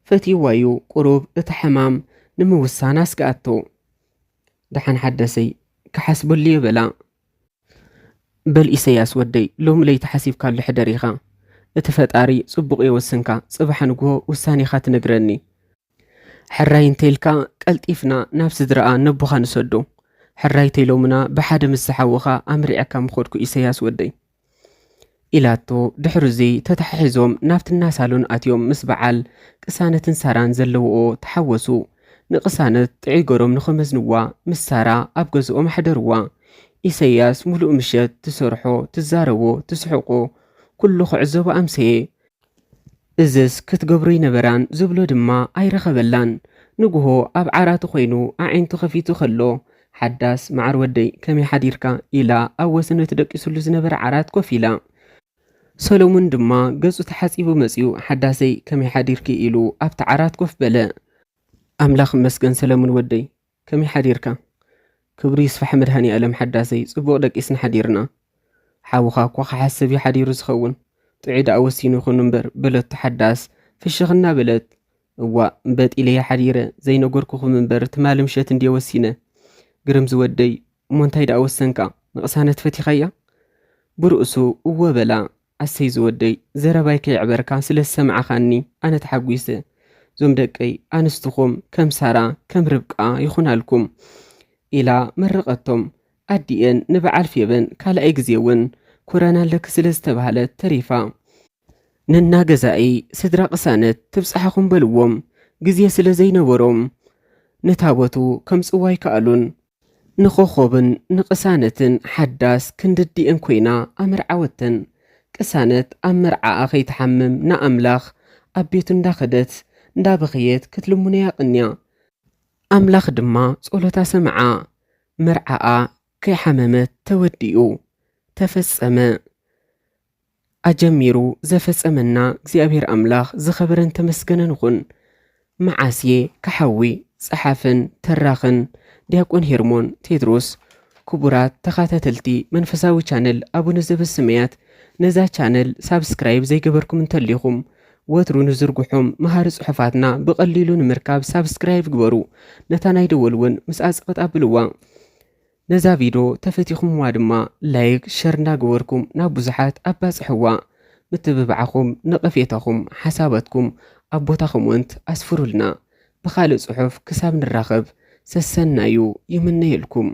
ፈትይዋዩ ቁሩብ እቲ ሕማም ንምውሳን ኣስጋኣቶ ድሓን ሓደሰይ ክሓስበሉ የበላ በል ኢሳያስ ወደይ ሎም ለይቲ ሓሲብካሉ ሕደር ኢኻ እቲ ፈጣሪ ጽቡቕ የወስንካ ጽባሕ ንግሆ ውሳኔኻ ትነግረኒ ሕራይ እንተይልካ ቀልጢፍና ናብ ስድራኣ ነቦኻ ንሰዶ ሕራይ ተይሎምና ብሓደ ምስ ሓውኻ ኣምሪዕካ ምኾድኩ ኢሳያስ ወደይ ኢላቶ ድሕርዚ ተታሒዞም ናብትና ሳሎን ኣትዮም ምስ በዓል ቅሳነትን ሳራን ዘለውኦ ተሓወሱ ንቅሳነት ጥዒገሮም ንኸመዝንዋ ምስ ሳራ ኣብ ገዝኦም ኣሕደርዋ ኢሳያስ ሙሉእ ምሸት ትሰርሖ ትዛረቦ ትስሕቆ ኩሉ ክዕዘቦ ኣምሰየ እዝስ ክትገብሮ ይነበራን ዝብሎ ድማ ኣይረኸበላን ንግሆ ኣብ ዓራቱ ኮይኑ ኣዒንቱ ኸፊቱ ከሎ ሓዳስ ማዓር ወደይ ከመይ ሓዲርካ ኢላ ኣብ ወሰን ትደቂሱሉ ዝነበረ ዓራት ኮፍ ኢላ ሰሎሙን ድማ ገጹ ተሓፂቡ መፂኡ ሓዳሰይ ከመይ ሓዲርኪ ኢሉ ኣብቲ ዓራት ኮፍ በለ ኣምላኽ መስገን ሰሎሙን ወደይ ከመይ ሓዲርካ ክብሪ ይስፋሕ መድሃኒ ኣለም ሓዳሰይ ጽቡቕ ደቂስን ሓዲርና ሓውኻ እኳ ክሓስብ ይሓዲሩ ዝኸውን ጥዒዳ ወሲኑ ይኹን እምበር በለቶ ሓዳስ ፍሽኽና በለት እዋ በጢለየ ሓዲረ ዘይነገርኩኹም እምበር ትማል ምሸት እንድየ ወሲነ ግርም ዝወደይ እሞ እንታይ ዳ ወሰንካ ንቕሳነት ፈቲኸያ ብርእሱ እወ በላ ኣሰይ ዝወደይ ዘረባይ ከይዕበርካ ስለ ዝሰምዓኻኒ ኣነ ተሓጒሰ ዞም ደቀይ ኣንስትኹም ከም ሳራ ከም ርብቃ ይኹናልኩም ኢላ መረቐቶም ኣዲአን ንበዓል ፌበን ካልኣይ ግዜ እውን ኮረና ለክ ስለ ዝተባሃለት ተሪፋ ንና ገዛኢ ስድራ ቅሳነት ትብፅሓኹም በልዎም ግዜ ስለ ዘይነበሮም ንታቦቱ ከም ጽዋይ ከኣሉን ንኾኾብን ንቅሳነትን ሓዳስ ክንድዲአን ኮይና ኣመርዓወተን ቅሳነት ኣብ መርዓኣ ከይተሓምም ንኣምላኽ ኣብ ቤቱ እንዳኸደት እንዳበኸየት ክትልሙነያ ቅንያ ኣምላኽ ድማ ጸሎታ ሰምዓ መርዓኣ ከይሓመመት ተወዲኡ ተፈጸመ ኣጀሚሩ ዘፈጸመና እግዚኣብሔር ኣምላኽ ዝኸበረን ተመስገነን ይኹን። መዓስየ ካሓዊ ጸሓፍን ተራኽን ዲያቆን ሄርሞን ቴድሮስ። ክቡራት ተኸታተልቲ መንፈሳዊ ቻነል ኣቡነ ዘበሰማያት ነዛ ቻነል ሳብስክራይብ ዘይገበርኩም እንተሊኹም ወትሩ ንዝርግሖም መሃሪ ጽሑፋትና ብቐሊሉ ንምርካብ ሳብስክራይብ ግበሩ። ነታ ናይ ደወል እውን ምስኣጽ ኣbilዋ። ነዛ ቪድዮ ተፈቲኹምዋ ድማ ላይክ ሸር እናገበርኩም ናብ ብዙሓት ኣባጽሕዋ። ምትብባዓኹም ነቐፌታኹም ሓሳባትኩም ኣብ ቦታ ኮመንት ኣስፍሩልና። ብኻልእ ጽሑፍ ክሳብ ንራኸብ ሰሰናዩ ይምነየልኩም።